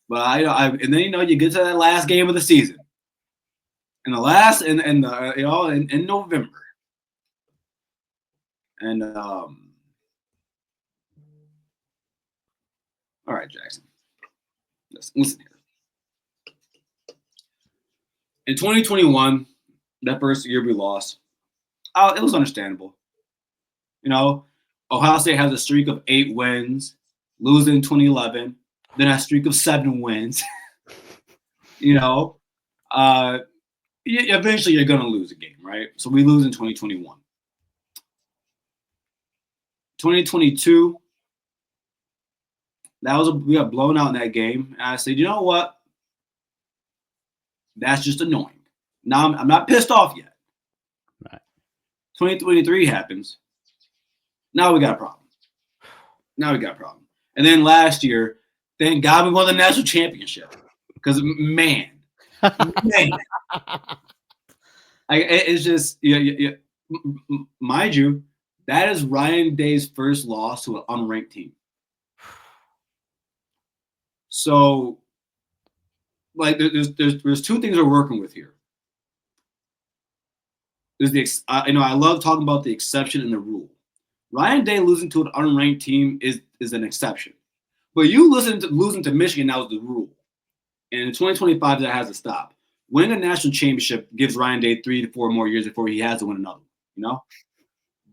But and then you get to that last game of the season, and the last in November, and all right, Jackson, listen here. In 2021, that first year we lost. It was understandable. Ohio State has a streak of 8 wins, losing in 2011, then a streak of 7 wins. Eventually you're going to lose a game, right? So we lose in 2021. 2022, we got blown out in that game. And I said, you know what? That's just annoying. Now I'm not pissed off yet. 2023 happens. Now we got a problem. And then last year, thank God we won the national championship. Because man, it's just mind you, that is Ryan Day's first loss to an unranked team. So, like, there's 2 things we're working with here. I love talking about the exception and the rule. Ryan Day losing to an unranked team is an exception, but losing to Michigan, that was the rule. And in 2025, that has to stop. Winning a national championship gives Ryan Day 3 to 4 more years before he has to win another.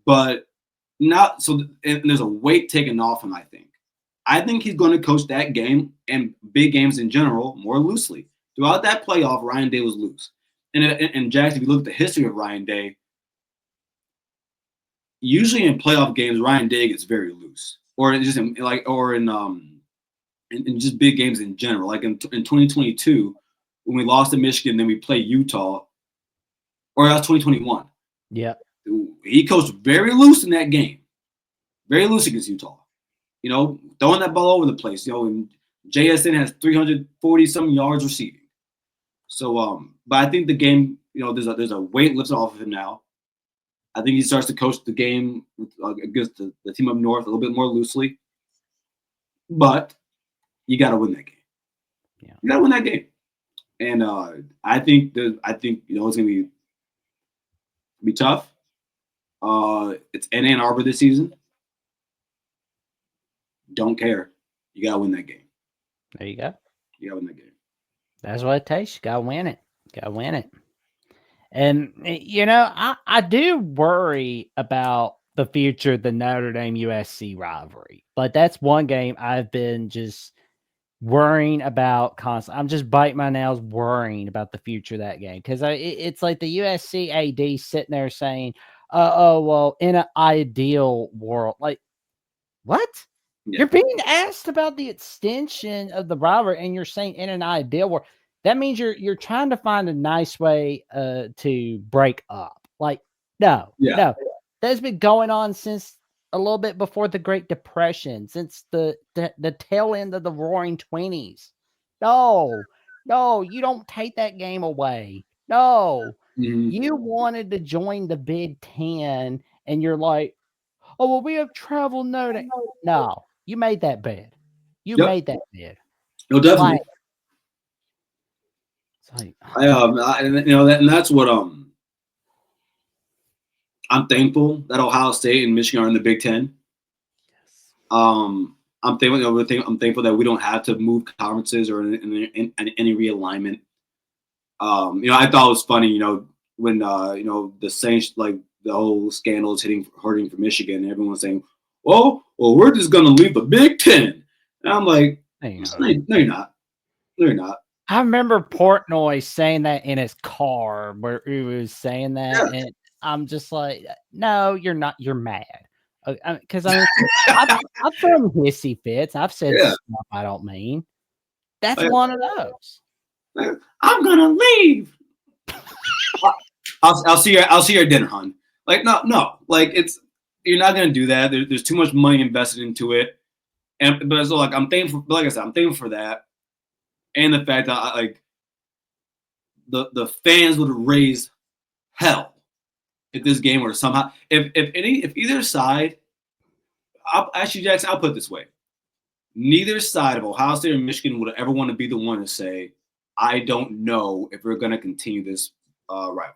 But not so. And there's a weight taken off him. I think he's going to coach that game and big games in general more loosely. Throughout that playoff, Ryan Day was loose. And Jackson, if you look at the history of Ryan Day, usually in playoff games, Ryan Day gets very loose, or in just big games in general. Like in 2022, when we lost to Michigan, then we played Utah, or that's 2021.
Yeah,
he coached very loose in that game, very loose against Utah. Throwing that ball over the place. And JSN has 340 some yards receiving. So, but I think the game, there's a weight lifted off of him now. I think he starts to coach the game against the team up north a little bit more loosely. But you got to win that game.
Yeah.
You got to win that game. And I think it's gonna be tough. It's in Ann Arbor this season. Don't care. You gotta win that game.
There you go.
You gotta win that game.
That's what it takes. You gotta win it. Gotta win it. And I do worry about the future of the Notre Dame USC rivalry. But that's one game I've been just worrying about constantly. I'm just biting my nails worrying about the future of that game because it's like the USC AD sitting there saying, "Oh well, in an ideal world, like what?
Yeah.
You're being asked about the extension of the rivalry, and you're saying in an ideal world. That means you're trying to find a nice way to break up. Like no, that's been going on since a little bit before the Great Depression, since the tail end of the Roaring '20s. No, you don't take that game away. No, you wanted to join the Big Ten, and you're like, oh well, we have travel noting. No, you made that bed. You
Yep.
made that bed.
No, definitely.
It's like,
and that's what I'm thankful that Ohio State and Michigan are in the Big Ten.
yes.
I'm thankful that we don't have to move conferences or in any realignment. I thought it was funny, when the Saints, like the whole scandal is hurting for Michigan, and everyone's saying, well, we're just gonna leave the Big Ten. And I'm like, no, you're not. No, you're not.
I remember Portnoy saying that in his car where he was saying that, and I'm just like, no, you're not. You're mad. Because I've thrown hissy fits. I've said stuff I don't mean. That's one of those.
I'm gonna leave. I'll see you. I'll see you at dinner, hon. Like no. Like you're not gonna do that. There's too much money invested into it, but so like I'm thankful. But like I said, I'm thankful for that, and the fact that the fans would have raised hell if this game were somehow if either side. Jackson, I'll put it this way: neither side of Ohio State or Michigan would ever want to be the one to say, "I don't know if we're going to continue this rivalry."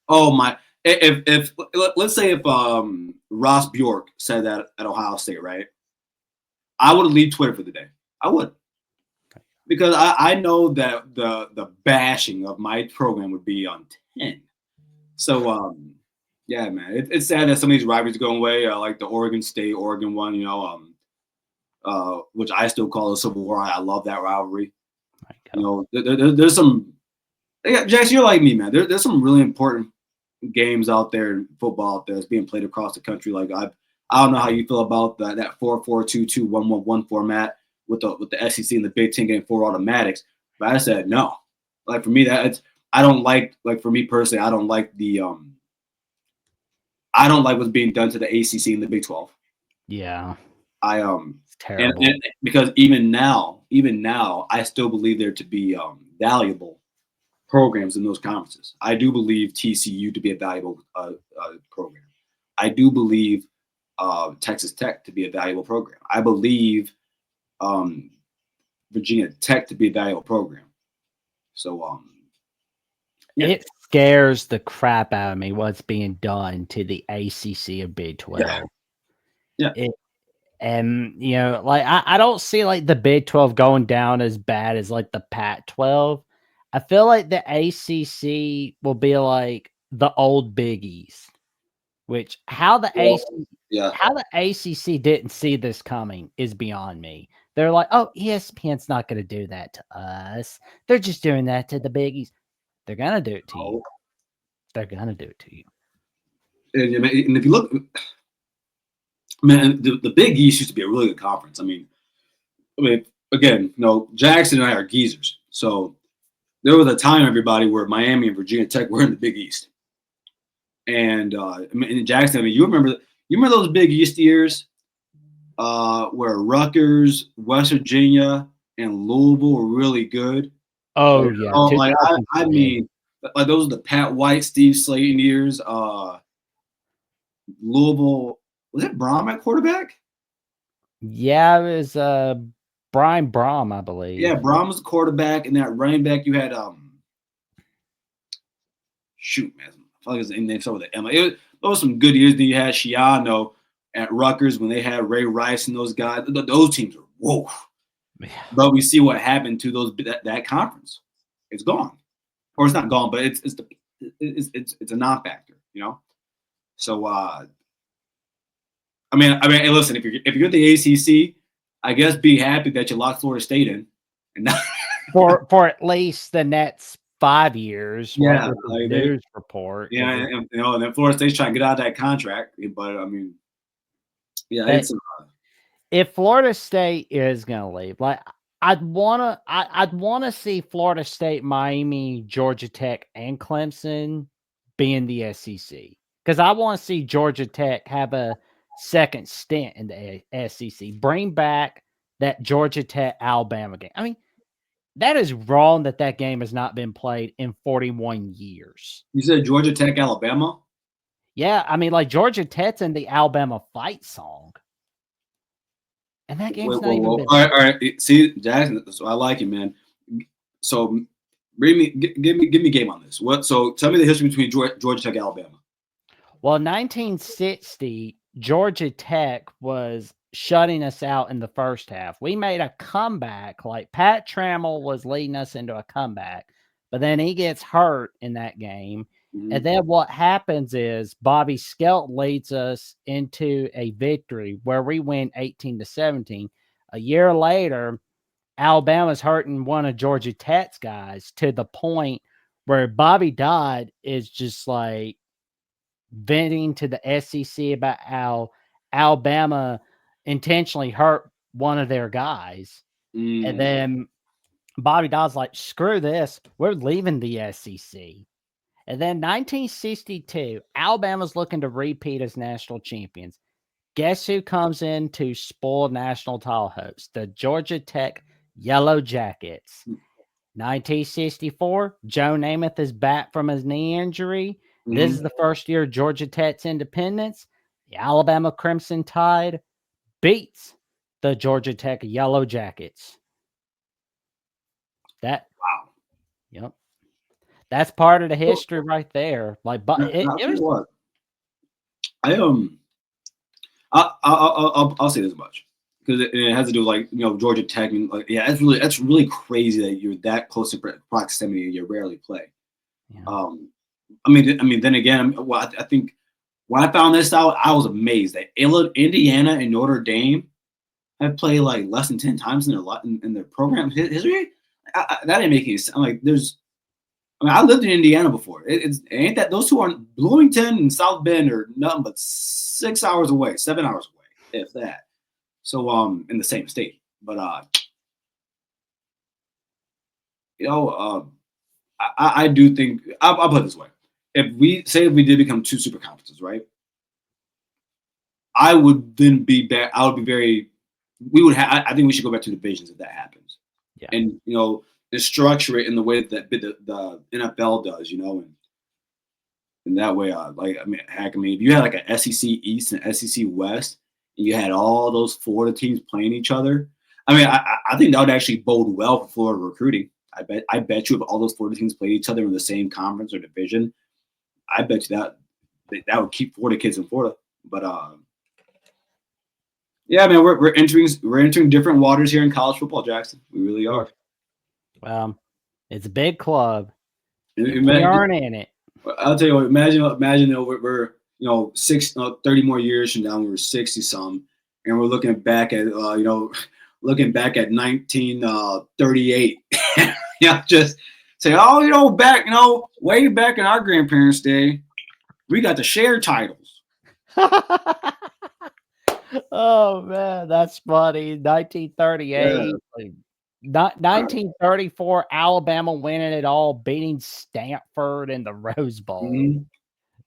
Oh my! If let's say if Ross Bjork said that at Ohio State, right? I would leave Twitter for the day. I would, because I know that the bashing of my program would be on 10. So yeah, man, it's sad that some of these rivalries are going away. Like the Oregon one, which I still call a Civil War. I love that rivalry. There's some. Yeah, Jackson, you're like me, man. There's some really important games out there in football out there that's being played across the country. Like I don't know how you feel about that 4-4-2-2 1-1-1 format with the SEC and the Big Ten getting 4 automatics. But I said no. Like for me, I don't like for me personally, I don't like what's being done to the ACC and the Big 12.
Yeah,
it's
terrible.
And because even now, I still believe there to be valuable programs in those conferences. I do believe TCU to be a valuable program. I do believe Texas Tech to be a valuable program. I believe Virginia Tech to be a valuable program. So
it scares the crap out of me what's being done to the ACC and Big 12.
Yeah.
And like I don't see like the Big 12 going down as bad as like the Pac-12. I feel like the ACC will be like the old Big East, which how the ACC didn't see this coming is beyond me. They're like, oh, ESPN's not going to do that to us. They're just doing that to the Big East. They're going to do it to you. They're going to do it to you.
And if you look, man, the Big East used to be a really good conference. I mean, again, Jackson and I are geezers. So there was a time, everybody, where Miami and Virginia Tech were in the Big East. And in Jackson, you remember those Big East years where Rutgers, West Virginia, and Louisville were really good.
Oh yeah,
Oh, like I
2003.
mean, like those are the Pat White, Steve Slayton years. Louisville, was it Brom at quarterback?
Yeah, it was Brian Brom, I
Yeah,
believe.
Brom was the quarterback, and that running back you had shoot man, I feel like it was the name started with the M. Those were some good years. Then you had Shiano at Rutgers when they had Ray Rice and those guys. Those teams are whoa.
Yeah.
But we see what happened to that conference. It's gone, or it's not gone, but it's a non-factor, you know. So I mean, hey, listen, if you're at the ACC, I guess be happy that you locked Florida State in, and not,
For at least the next 5 years, right,
yeah,
with the
like
news report,
yeah,
'cause
and, and then Florida State's trying to get out of that contract, but I mean, yeah,
they
it's
if Florida State is gonna leave, like, I'd wanna see Florida State, Miami, Georgia Tech, and Clemson be in the SEC, because I wanna see Georgia Tech have a second stint in the SEC. Bring back that Georgia Tech Alabama game. I mean, that is wrong that that game has not been played in 41 years.
you said Georgia Tech, Alabama.
Yeah, I mean, like, Georgia Tech's in the Alabama fight song, and that game's
Wait,
not
whoa,
even
whoa.
been.
All right. See, Jackson, so I like it, man. So, give me game on this. What? So, tell me the history between Georgia Tech, Alabama.
Well, 1960, Georgia Tech was shutting us out in the first half. We made a comeback, like Pat Trammell was leading us into a comeback, but then he gets hurt in that game. And
Mhm.
then what happens is Bobby Skelt leads us into a victory where we win 18-17. A year later, Alabama's hurting one of Georgia Tech's guys to the point where Bobby Dodd is just like venting to the SEC about how Alabama intentionally hurt one of their guys. And
Mm.
then Bobby Dodd's like, screw this. We're leaving the SEC. And then 1962, Alabama's looking to repeat as national champions. Guess who comes in to spoil national title hopes? The Georgia Tech Yellow Jackets. 1964, Joe Namath is back from his knee injury. This is
Mhm.
the first year of Georgia Tech's independence. The Alabama Crimson Tide beats the Georgia Tech Yellow Jackets. That,
Wow.
yep, that's part of the
Well,
history right there. Like, but
I'll
it
tell you
was,
what. I I'll say this much because it has to do with like Georgia Tech and like yeah that's really crazy that you're that close to proximity and you rarely play.
yeah.
Um, I mean then again, well, I think when I found this out, I was amazed that Indiana and Notre Dame have played like less than 10 times in their program history. That didn't make any sense. I'm like, I mean, I lived in Indiana before. It ain't that those two aren't Bloomington and South Bend are nothing but 6 hours away, 7 hours away, if that. So in the same state. But you know, I do think I'll put it this way: if we did become two super conferences, right? I would then be back. I would be very. We would have. I think we should go back to divisions if that happens,
Yeah.
and and structure it in the way that the NFL does, and that way, like I mean, heck, I mean, if you had like a SEC East and SEC West, and you had all those Florida teams playing each other, I mean, I think that would actually bode well for Florida recruiting. I bet you if all those Florida teams played each other in the same conference or division, I bet you that would keep Florida kids in Florida. But yeah, man, we're entering different waters here in college football, Jackson. We really
Sure.
are.
It's a big club. If we
Imagine,
aren't in it,
I'll tell you what. Imagine we're 30 more years from now, we're 60 some, and we're looking back at looking back at 1938. Just say, oh, back, way back in our grandparents' day, we got the share titles.
oh man, that's funny.
Yeah.
1938, like, 1934, Alabama winning it all, beating Stanford in the Rose Bowl
Mhm.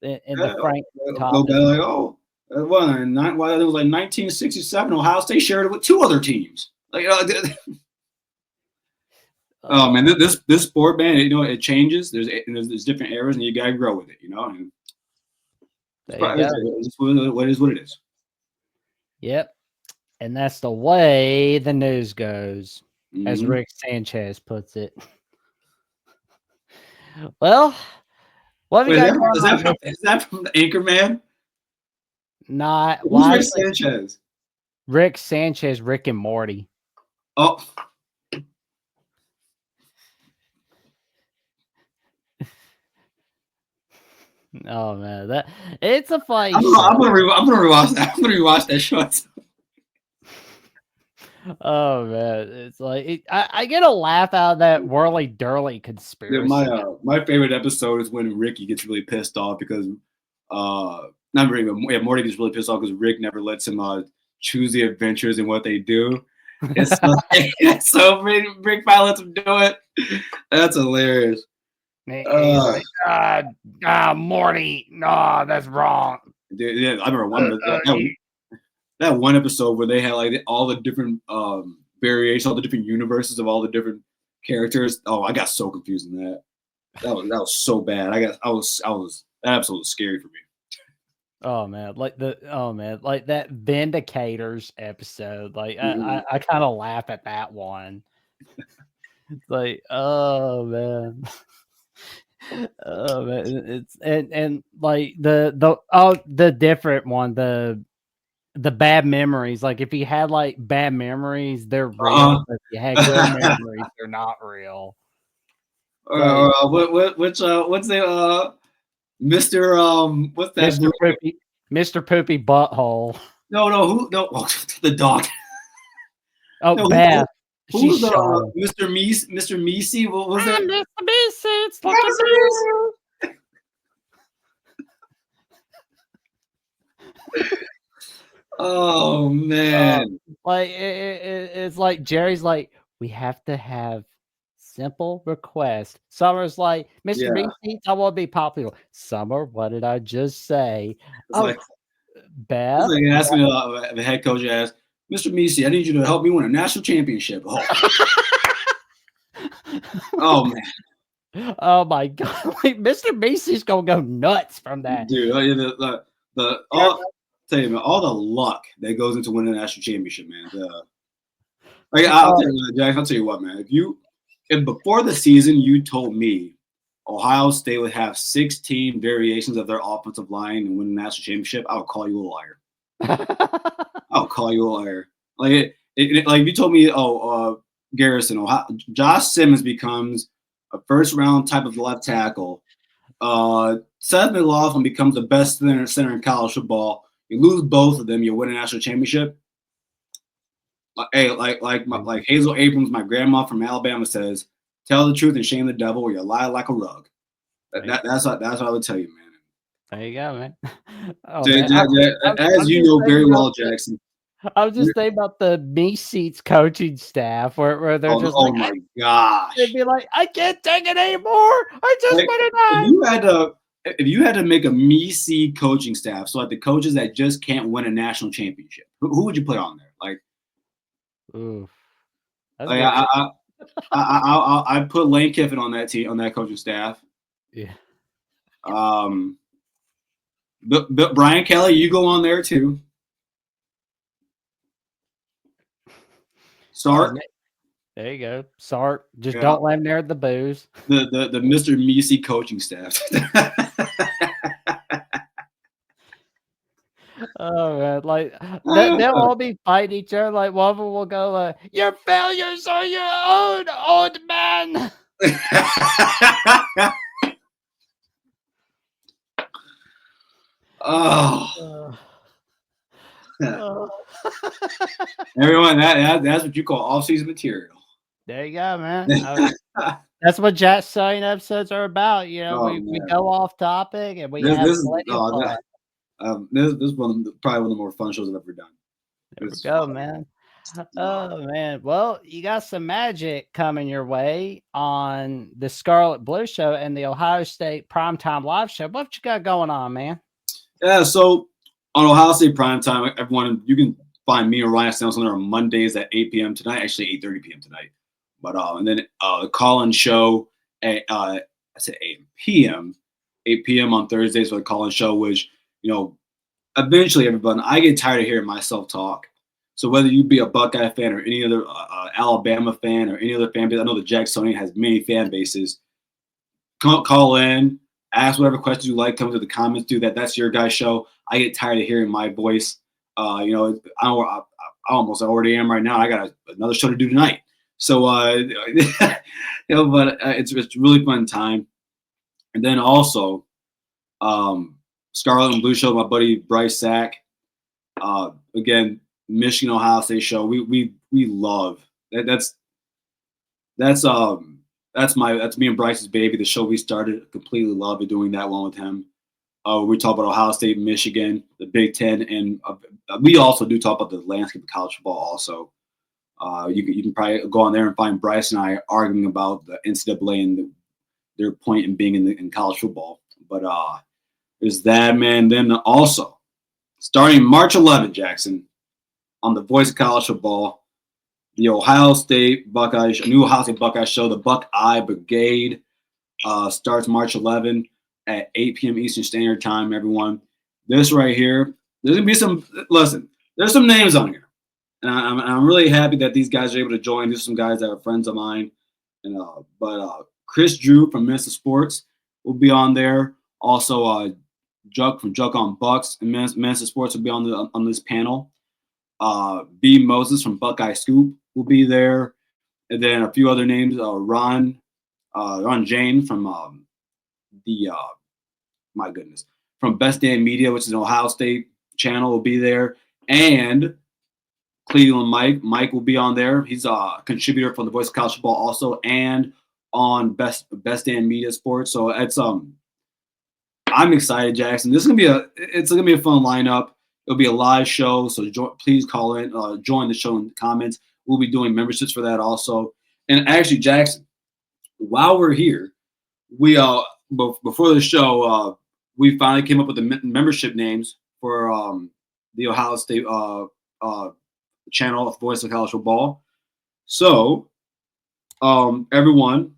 in the
Yeah,
Frank
go
Thomas.
back like, oh, well, it was like 1967. Ohio State shared it with two other teams. Like, Oh man, this sport, man, it changes. There's different eras, and you gotta grow with it, And
There you go.
it's what it is.
Yep. And that's the way the news goes, as
Mhm.
Rick Sanchez puts it. Well, what have you
Wait,
got going on?
is that from the Anchorman?
Not
Who's Rick
wisely.
Sanchez?
Rick Sanchez, Rick and Morty.
Oh,
Oh man, that it's a funny
I'm
show.
gonna rewatch that. I'm gonna rewatch that show.
Oh man, it's like I get a laugh out of that whirly dirly
Yeah,
conspiracy.
my favorite episode is when Ricky gets really pissed off because not really, but Morty gets really pissed off because Rick never lets him choose the adventures and what they do. It's so Rick finally lets him do it. That's hilarious.
He's like, Morty, no, that's wrong.
Dude, yeah, I remember that one episode where they had like all the different variations, all the different universes of all the different characters. Oh, I got so confused in that. That was so bad. That episode was scary for me.
Oh man, like that Vindicators episode. Like
Mhm.
I kind of laugh at that one. It's like, oh man. Oh man, it's and like the different one, the bad memories. Like if you had like bad memories, they're real. But if you had good memories, they're not real. Like
What's the Mr. What's that?
Mr. Poopy Butthole.
No, the dog.
Oh,
No,
Beth.
who's
She's
the
Charlotte.
Mr. Meesey? What was that?
Mr. Beast, it's like a
Oh man.
like it's like Jerry's like, we have to have simple request. Summer's like, Mr.
Yeah.
Beast, I want to be popular. Summer, what did I just say?
It's like
Beth.
like asking the head coach asked, Mr. Meesey, I need you to help me win a national championship. Oh man.
Oh my god! Like, Mr. Macy's gonna go nuts from that,
Dude, tell you, man, all the luck that goes into winning a national championship, man. I'll tell you, Jack, I'll tell you what, man. If before the season you told me Ohio State would have 16 variations of their offensive line and win a national championship, I would call you a liar. I'll call you a liar. Like like if you told me, Garrison, Josh Simmons becomes a first round type of left tackle. Seth McLaughlin becomes the best center in college football. You lose both of them, you win a national championship. Hey, like Hazel Abrams, my grandma from Alabama says, "Tell the truth and shame the devil, or you lie like a rug." That's what I would tell you, man.
There you go, man. Oh,
As you know very well, Jackson.
I was just thinking about the Me Seats coaching staff where they're just
oh
like,
my gosh,
they'd be like, I can't take it anymore. I just
like,
put it on.
if you had to make a Me Seat coaching staff, so like the coaches that just can't win a national championship, who would you put on there? Like,
oof.
I put Lane Kiffin on that team, on that coaching staff.
Yeah.
But Brian Kelly, you go on there too. Sark.
There you go. Sark. Just don't let him near the booze.
The Mr. Meesey coaching staff.
Oh man, like they'll all be fighting each other. Like one of them will go, "Your failures are your own, old man."
Oh. Everyone, that's what you call off-season material.
There you go, man. That's what Jacksonian episodes are about. You know, we go off topic and we have plenty of fun.
This is probably one of the more fun shows I've ever done.
There we go, man. Oh man. Well, you got some magic coming your way on the Scarlet Blue show and the Ohio State Primetime Live show. What you got going on, man?
Yeah, so on Ohio State Primetime, everyone, you can find me or Ryan Stenson on Mondays at 8 p.m. tonight, actually 8:30 p.m. tonight. But and then the call-in show at I said 8 p.m. on Thursdays for the call-in show, which eventually everybody, I get tired of hearing myself talk. So whether you be a Buckeye fan or any other Alabama fan or any other fan base, I know the Jacksonian has many fan bases. Call in, ask whatever questions you like, come to the comments, do that. That's your guys' show. I get tired of hearing my voice. I almost already am right now. I got another show to do tonight. So, but it's a really fun time. And then also, Scarlet and Blue Show, my buddy Bryce Sack. Again, Michigan Ohio State show. We love that. That's me and Bryce's baby. The show we started. Completely love it doing that one with him. We talk about Ohio State, Michigan, the Big Ten, and we also do talk about the landscape of college football. Also, you can probably go on there and find Bryce and I arguing about the NCAA and their point in being in college football. But there's that, man. Then also, starting March 11th, Jackson, on the Voice of College Football, the Ohio State Buckeyes, new Ohio State Buckeye show, the Buckeye Brigade, starts March 11th at 8 p.m. Eastern Standard Time, everyone. This right here, there's going to be there's some names on here. And I'm really happy that these guys are able to join. These are some guys that are friends of mine. But Chris Drew from Minnesota Sports will be on there. Also, Juck from Juck on Bucks and Minnesota Sports will be on this panel. B. Moses from Buckeye Scoop will be there. And then a few other names, Ron Jane from from Best Damn Media, which is an Ohio State channel, will be there. And Cleveland Mike will be on there. He's a contributor from the Voice of College Football also, and on Best Damn Media Sports. So it's I'm excited, Jackson. It's gonna be a fun lineup. It'll be a live show, so please call in, join the show in the comments. We'll be doing memberships for that also. And actually, Jackson, while we're here, we before the show, we finally came up with the membership names for the Ohio State channel of Voice of College Football. So, everyone,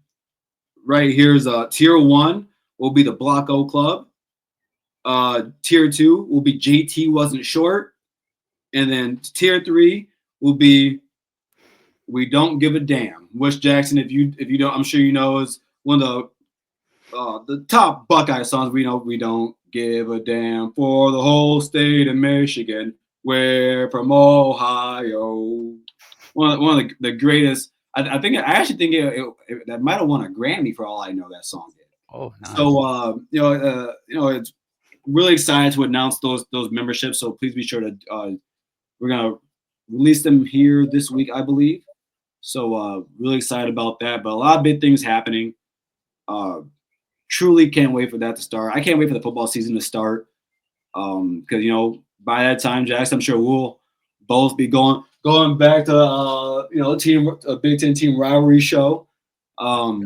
right here is tier 1 will be the Block O Club. Tier 2 will be JT Wasn't Short. And then tier 3 will be We Don't Give a Damn. Which, Jackson, if you don't, I'm sure you know, is one of the top Buckeye songs. We know We Don't Give a Damn for the whole state of Michigan. We're from Ohio. One of the greatest. I actually think that might have won a Grammy for all I know. That song did.
Oh, nice.
So it's really excited to announce those memberships. So please be sure to we're gonna release them here this week, I believe. So really excited about that. But a lot of big things happening. Truly can't wait for that to start. I can't wait for the football season to start. Because by that time, Jackson, I'm sure we'll both be going back to a Big Ten team rivalry show. I'll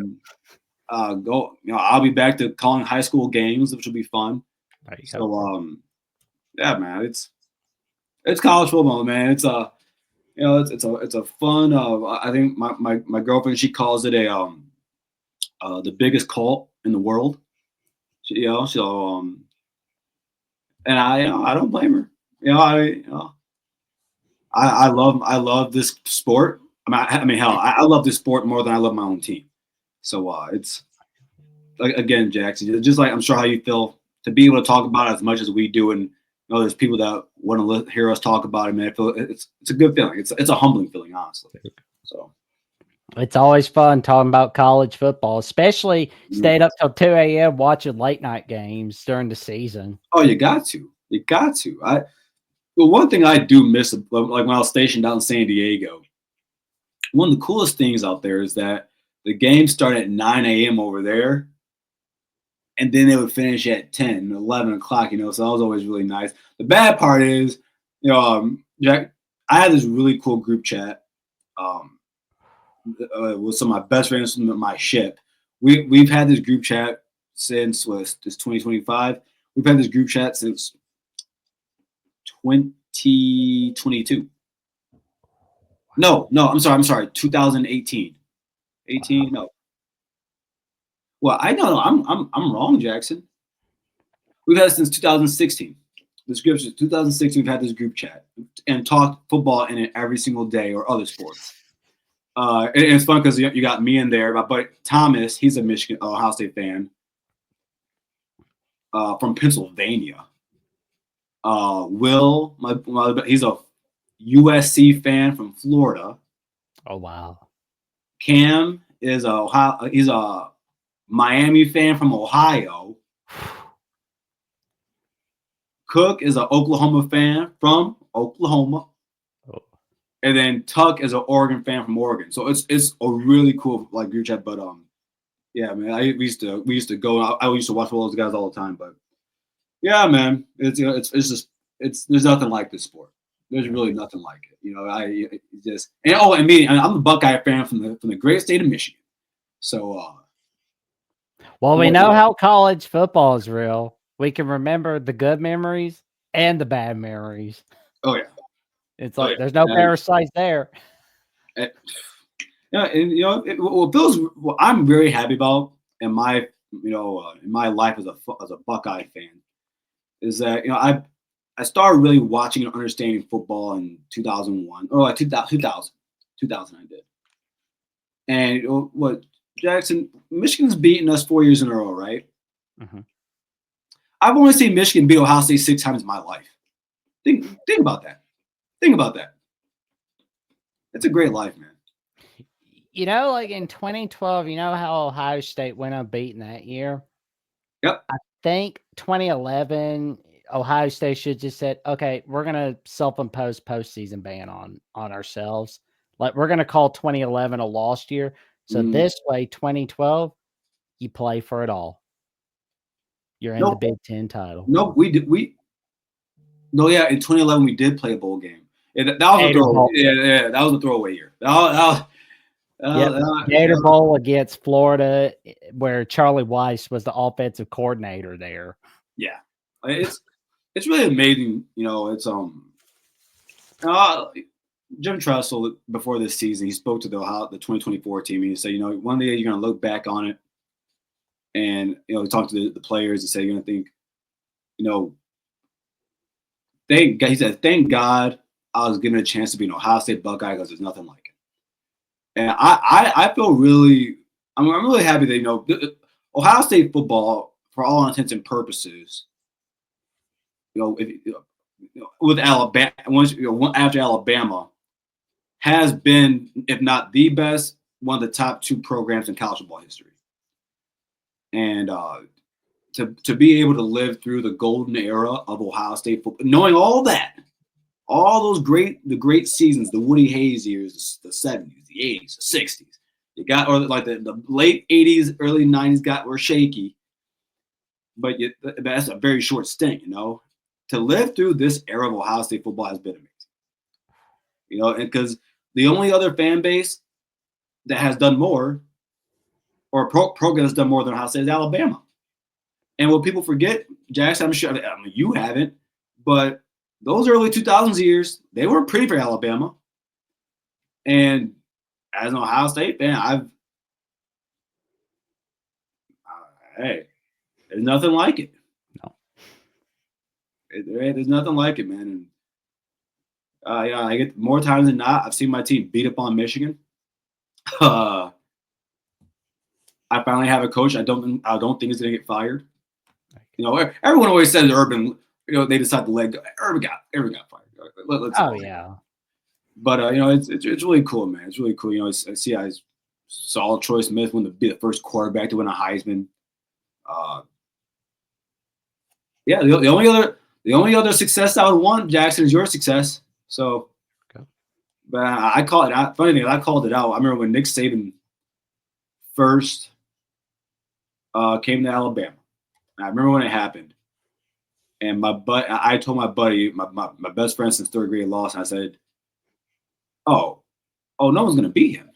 be back to calling high school games, which will be fun. So yeah, man, it's college football, man. It's a fun. I think my girlfriend, she calls it the biggest cult in the world. And I don't blame her. I love this sport. I love this sport more than I love my own team. So it's again, Jackson, just like I'm sure how you feel to be able to talk about it as much as we do, and there's people that want to hear us talk about it. Man, I feel it's a good feeling. It's a humbling feeling, honestly. So
it's always fun talking about college football, especially stayed up till 2 a.m. watching late night games during the season.
Oh, you got to. Well, one thing I do miss, like when I was stationed out in San Diego, one of the coolest things out there is that the games start at 9 a.m. over there, and then they would finish at 10, 11 o'clock, so that was always really nice. The bad part is, Jack, I had this really cool group chat with some of my best friends from my ship. We've had this group chat since this 2025. We've had this group chat since 2022. No, I'm sorry, 2018. 18. No. Well, I know I'm wrong, Jackson. We've had it since 2016. This group since 2016. We've had this group chat and talked football in it every single day or other sports. And it's fun because you got me in there. My buddy Thomas, he's a Michigan Ohio State fan from Pennsylvania. Will, he's a USC fan from Florida.
Oh wow.
Cam is he's a Miami fan from Ohio. Cook is an Oklahoma fan from Oklahoma.
Oh.
And then Tuck is an Oregon fan from Oregon. So it's a really cool like group chat. But yeah, man, we used to go. I used to watch all those guys all the time. But yeah, man, it's there's nothing like this sport. There's really nothing like it. I'm a Buckeye fan from the great state of Michigan. So
well, we know how college football is real. We can remember the good memories and the bad memories.
Oh yeah.
It's like there's no parasites there.
And what I'm very happy about in my in my life as a Buckeye fan is that I started really watching and understanding football in 2001 or like 2000 I did. And what Jackson, Michigan's beaten us 4 years in a row, right?
Mm-hmm.
I've only seen Michigan beat Ohio State 6 times in my life. Think about that. Think about that. It's a great life, man.
Like in 2012, how Ohio State went unbeaten that year?
Yep.
I think 2011, Ohio State should just said, okay, we're going to self-impose postseason ban on ourselves. Like we're going to call 2011 a lost year. So this way, 2012, you play for it all. You're in the Big Ten title.
No, we did. No, yeah, in 2011 we did play a bowl game. That was a throwaway. Yeah, that was a throwaway year.
Gator Bowl against Florida, where Charlie Weiss was the offensive coordinator there.
Yeah, it's really amazing. It's Jim Tressel before this season, he spoke to the 2024 team, and he said, one day you're going to look back on it, and he talked to the players and say you're going to think, he said, thank God I was given a chance to be an Ohio State Buckeye because there's nothing like it. And I feel really, I'm really happy that Ohio State football, for all intents and purposes, with Alabama, after Alabama, has been, if not the best, one of the top 2 programs in college football history. And to be able to live through the golden era of Ohio State football, knowing all those great seasons, the Woody Hayes years, the 70s, the 80s, the 60s, you got, or like the late 80s, early 90s were shaky, but that's a very short stint, To live through this era of Ohio State football has been amazing. And because the only other fan base that has done more, or program has done more than Ohio State is Alabama. And what people forget, Jackson, I'm sure you haven't, but those early 2000s years, they were pretty for Alabama. And as an Ohio State fan, hey, there's nothing like it.
No.
There's nothing like it, man. And yeah, I get more times than not, I've seen my team beat up on Michigan. I finally have a coach I don't think is going to get fired. Everyone always says Urban, they decide to let go. Urban got fired.
Yeah.
But it's really cool, man. It's really cool. I saw Troy Smith be the first quarterback to win a Heisman. Yeah, the only other success I would want, Jackson, is your success. So, okay. But I call it out. Funny thing, I called it out. I remember when Nick Saban first came to Alabama. I remember when it happened. And I told my buddy, my best friend since 3rd grade lost, and I said, oh, no one's gonna beat him.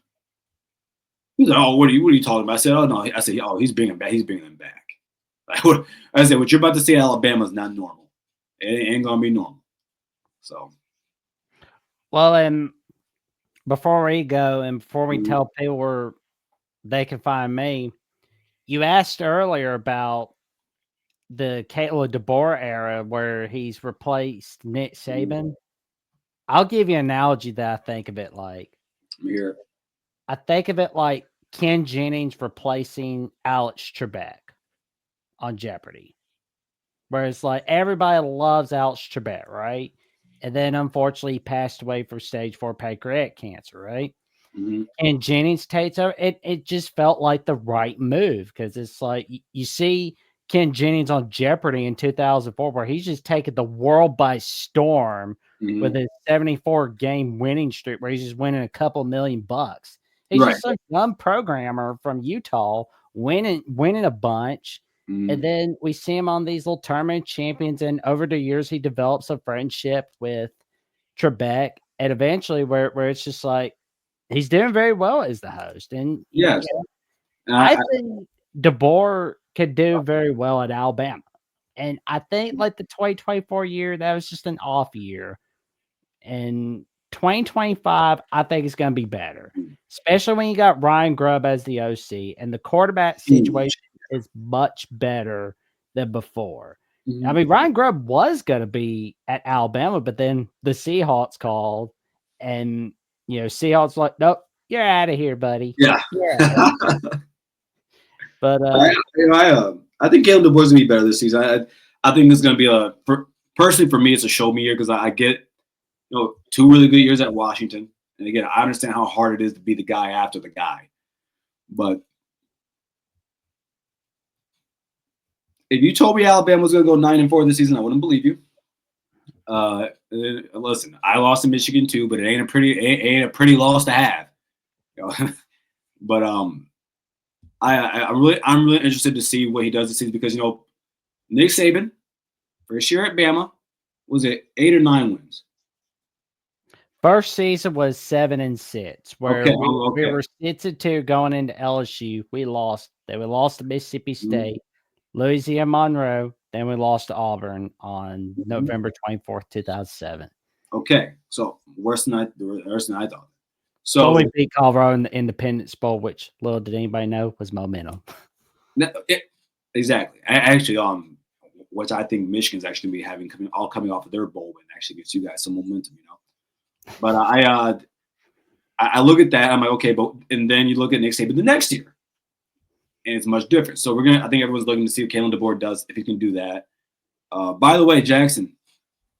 He said, oh, what are you talking about? I said, oh no. I said, oh, he's bringing them back. I said, what you're about to say, Alabama is not normal. It ain't gonna be normal. So,
well, and before we go, and before we tell people they can find me. You asked earlier about the Caleb DeBoer era where he's replaced Nick Saban. I'll give you an analogy that I think of it like.
I'm here.
I think of it like Ken Jennings replacing Alex Trebek on Jeopardy. Where it's like everybody loves Alex Trebek, right? And then unfortunately he passed away from stage 4 pancreatic cancer, right?
Mm-hmm.
And Jennings takes over. It just felt like the right move because it's like you see Ken Jennings on Jeopardy in 2004, where he's just taking the world by storm with his 74 game winning streak, where he's just winning a couple $1,000,000. He's just a young programmer from Utah winning a bunch. And then we see him on these little tournament champions, and over the years he develops a friendship with Trebek, and eventually where it's just like he's doing very well as the host. And
Yes,
I think DeBoer could do very well at Alabama. And I think like the 2024 year, that was just an off year. And 2025, I think it's going to be better, especially when you got Ryan Grubb as the OC and the quarterback situation is much better than before. I mean, Ryan Grubb was going to be at Alabama, but then the Seahawks called, and Seahawks like, nope, you're out of here, buddy.
Yeah.
But
I think Caleb DeBoer's gonna be better this season. I think it's gonna be personally for me, it's a show me year because I get 2 really good years at Washington, and again, I understand how hard it is to be the guy after the guy, but if you told me Alabama was gonna go 9-4 this season, I wouldn't believe you. Listen, I lost to Michigan too, but it ain't a pretty loss to have. But I'm really interested to see what he does this season because Nick Saban, first year at Bama, was it 8 or 9 wins?
First season was 7-6, where we were 6-2 going into LSU. We lost. Then we lost to Mississippi State, Louisiana Monroe. Then we lost to Auburn on November 24th, 2007.
Okay, so worse than I thought. So
we beat Colorado in the Independence Bowl, which little did anybody know was momentum.
Exactly. Actually, which I think Michigan's actually be having coming off of their bowl win actually gives you guys some momentum, But I look at that, I'm like, okay, and then you look at Nick Saban the next year, and it's much different. So I think everyone's looking to see what Caleb DeBoer does if he can do that. By the way, Jackson,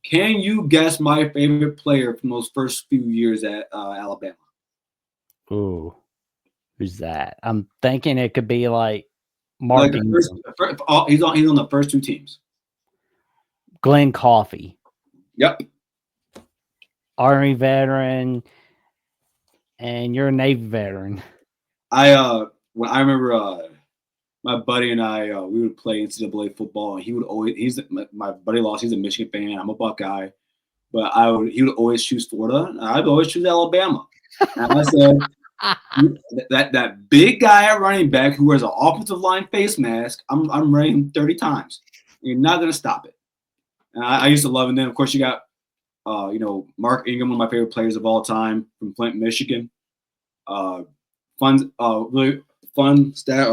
can you guess my favorite player from those first few years at Alabama?
Ooh, who's that? I'm thinking it could be like Mark.
He's on the first 2 teams.
Glenn Coffey.
Yep.
Army veteran, and you're a Navy veteran.
I remember my buddy and I we would play NCAA football, and he's my buddy lost. He's a Michigan fan. I'm a Buckeye, but he would always choose Florida, and I'd always choose Alabama. And I said that big guy at running back who wears an offensive line face mask, I'm running him 30 times. You're not gonna stop it. And I used to love it. And then of course you got Mark Ingram, one of my favorite players of all time from Flint, Michigan. Really fun stat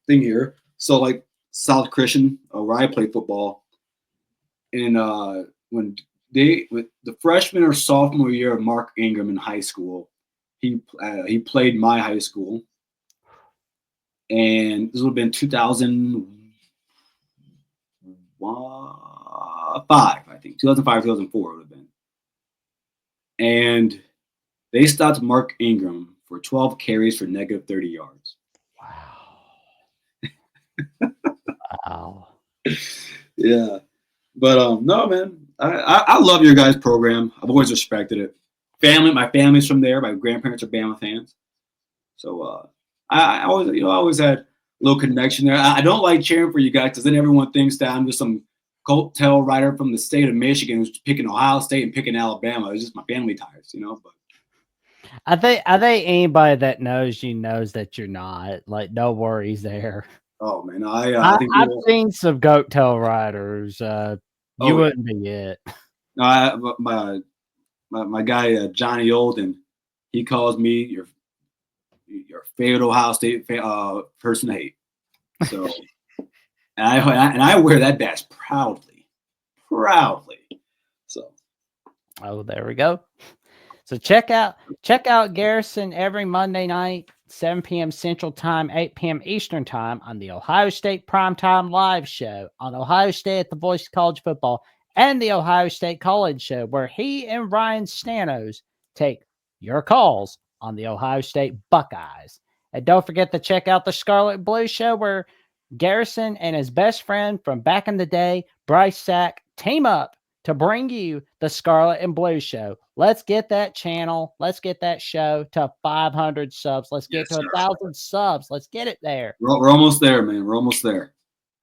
thing here. So like South Christian, where I played football, and when with the freshman or sophomore year of Mark Ingram in high school, he played my high school, and this would have been 2005, I think 2005, 2004 would have been. And they stopped Mark Ingram for 12 carries for negative 30 yards.
Wow.
Yeah. But no, man, I love your guys' program. I've always respected it. My family's from there. My grandparents are Bama fans. So I always had a little connection there. I don't like cheering for you guys because then everyone thinks that I'm just some coattail rider from the state of Michigan who's picking Ohio State and picking Alabama. It's just my family ties, But
I think anybody that knows you knows that you're not. Like, no worries there.
Oh man,
I've seen some goat tail riders. You wouldn't be it.
No, my guy Johnny Olden, he calls me your favorite Ohio State person to hate. So, and I wear that badge proudly. So,
oh, there we go. So check out Garrison every Monday night, 7 p.m. Central Time, 8 p.m. Eastern Time on the Ohio State Primetime Live Show on Ohio State at the Voice of College Football and the Ohio State College Show, where he and Ryan Stanos take your calls on the Ohio State Buckeyes. And don't forget to check out the Scarlet Blue Show, where Garrison and his best friend from back in the day, Bryce Sack, team up to bring you the Scarlet and Blue Show. Let's get that channel. Let's get that show to 500 subs. Let's get to 1,000 subs. Let's get it there.
We're almost there, man. We're almost there.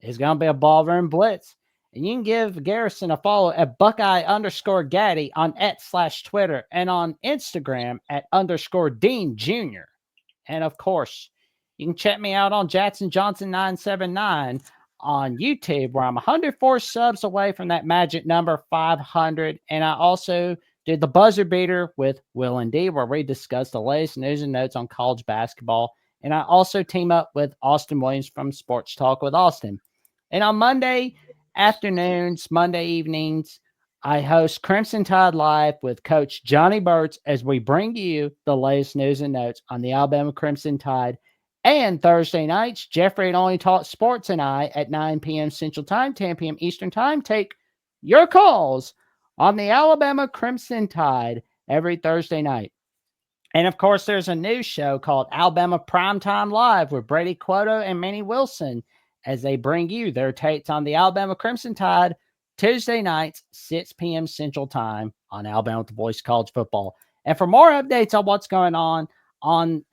It's going to be a ballroom blitz. And you can give Garrison a follow at Buckeye_Gaddy on X/Twitter and on Instagram at _Dean Jr. And of course, you can check me out on Jackson Johnson 979 on YouTube, where I'm 104 subs away from that magic number 500. And I also did the buzzer beater with Will and D, where we discuss the latest news and notes on college basketball. And I also team up with Austin Williams from Sports Talk with Austin. And on Monday afternoons, Monday evenings, I host Crimson Tide Live with Coach Johnny Burts as we bring you the latest news and notes on the Alabama Crimson Tide. And Thursday nights, Jeffrey and Only Talk Sports and I at 9 p.m. Central Time, 10 p.m. Eastern Time take your calls on the Alabama Crimson Tide every Thursday night. And of course, there's a new show called Alabama Primetime Live with Brady Quoto and Manny Wilson as they bring you their takes on the Alabama Crimson Tide Tuesday nights, 6 p.m. Central Time on Alabama with the Voice of College Football. And for more updates on what's going on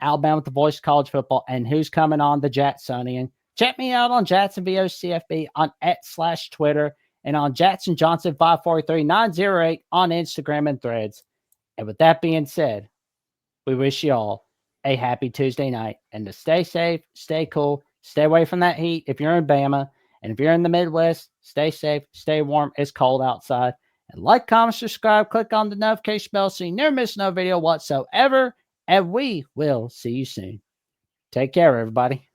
Alabama with the Voice of College Football and who's coming on the Jacksonian, check me out on Jackson VOCFB on X/Twitter and on Jackson Johnson 543908 on Instagram and Threads. And with that being said, we wish you all a happy Tuesday night and to stay safe, stay cool, stay away from that heat if you're in Bama. And if you're in the Midwest, stay safe, stay warm. It's cold outside. And like, comment, subscribe, click on the notification bell so you never miss no video whatsoever. And we will see you soon. Take care, everybody.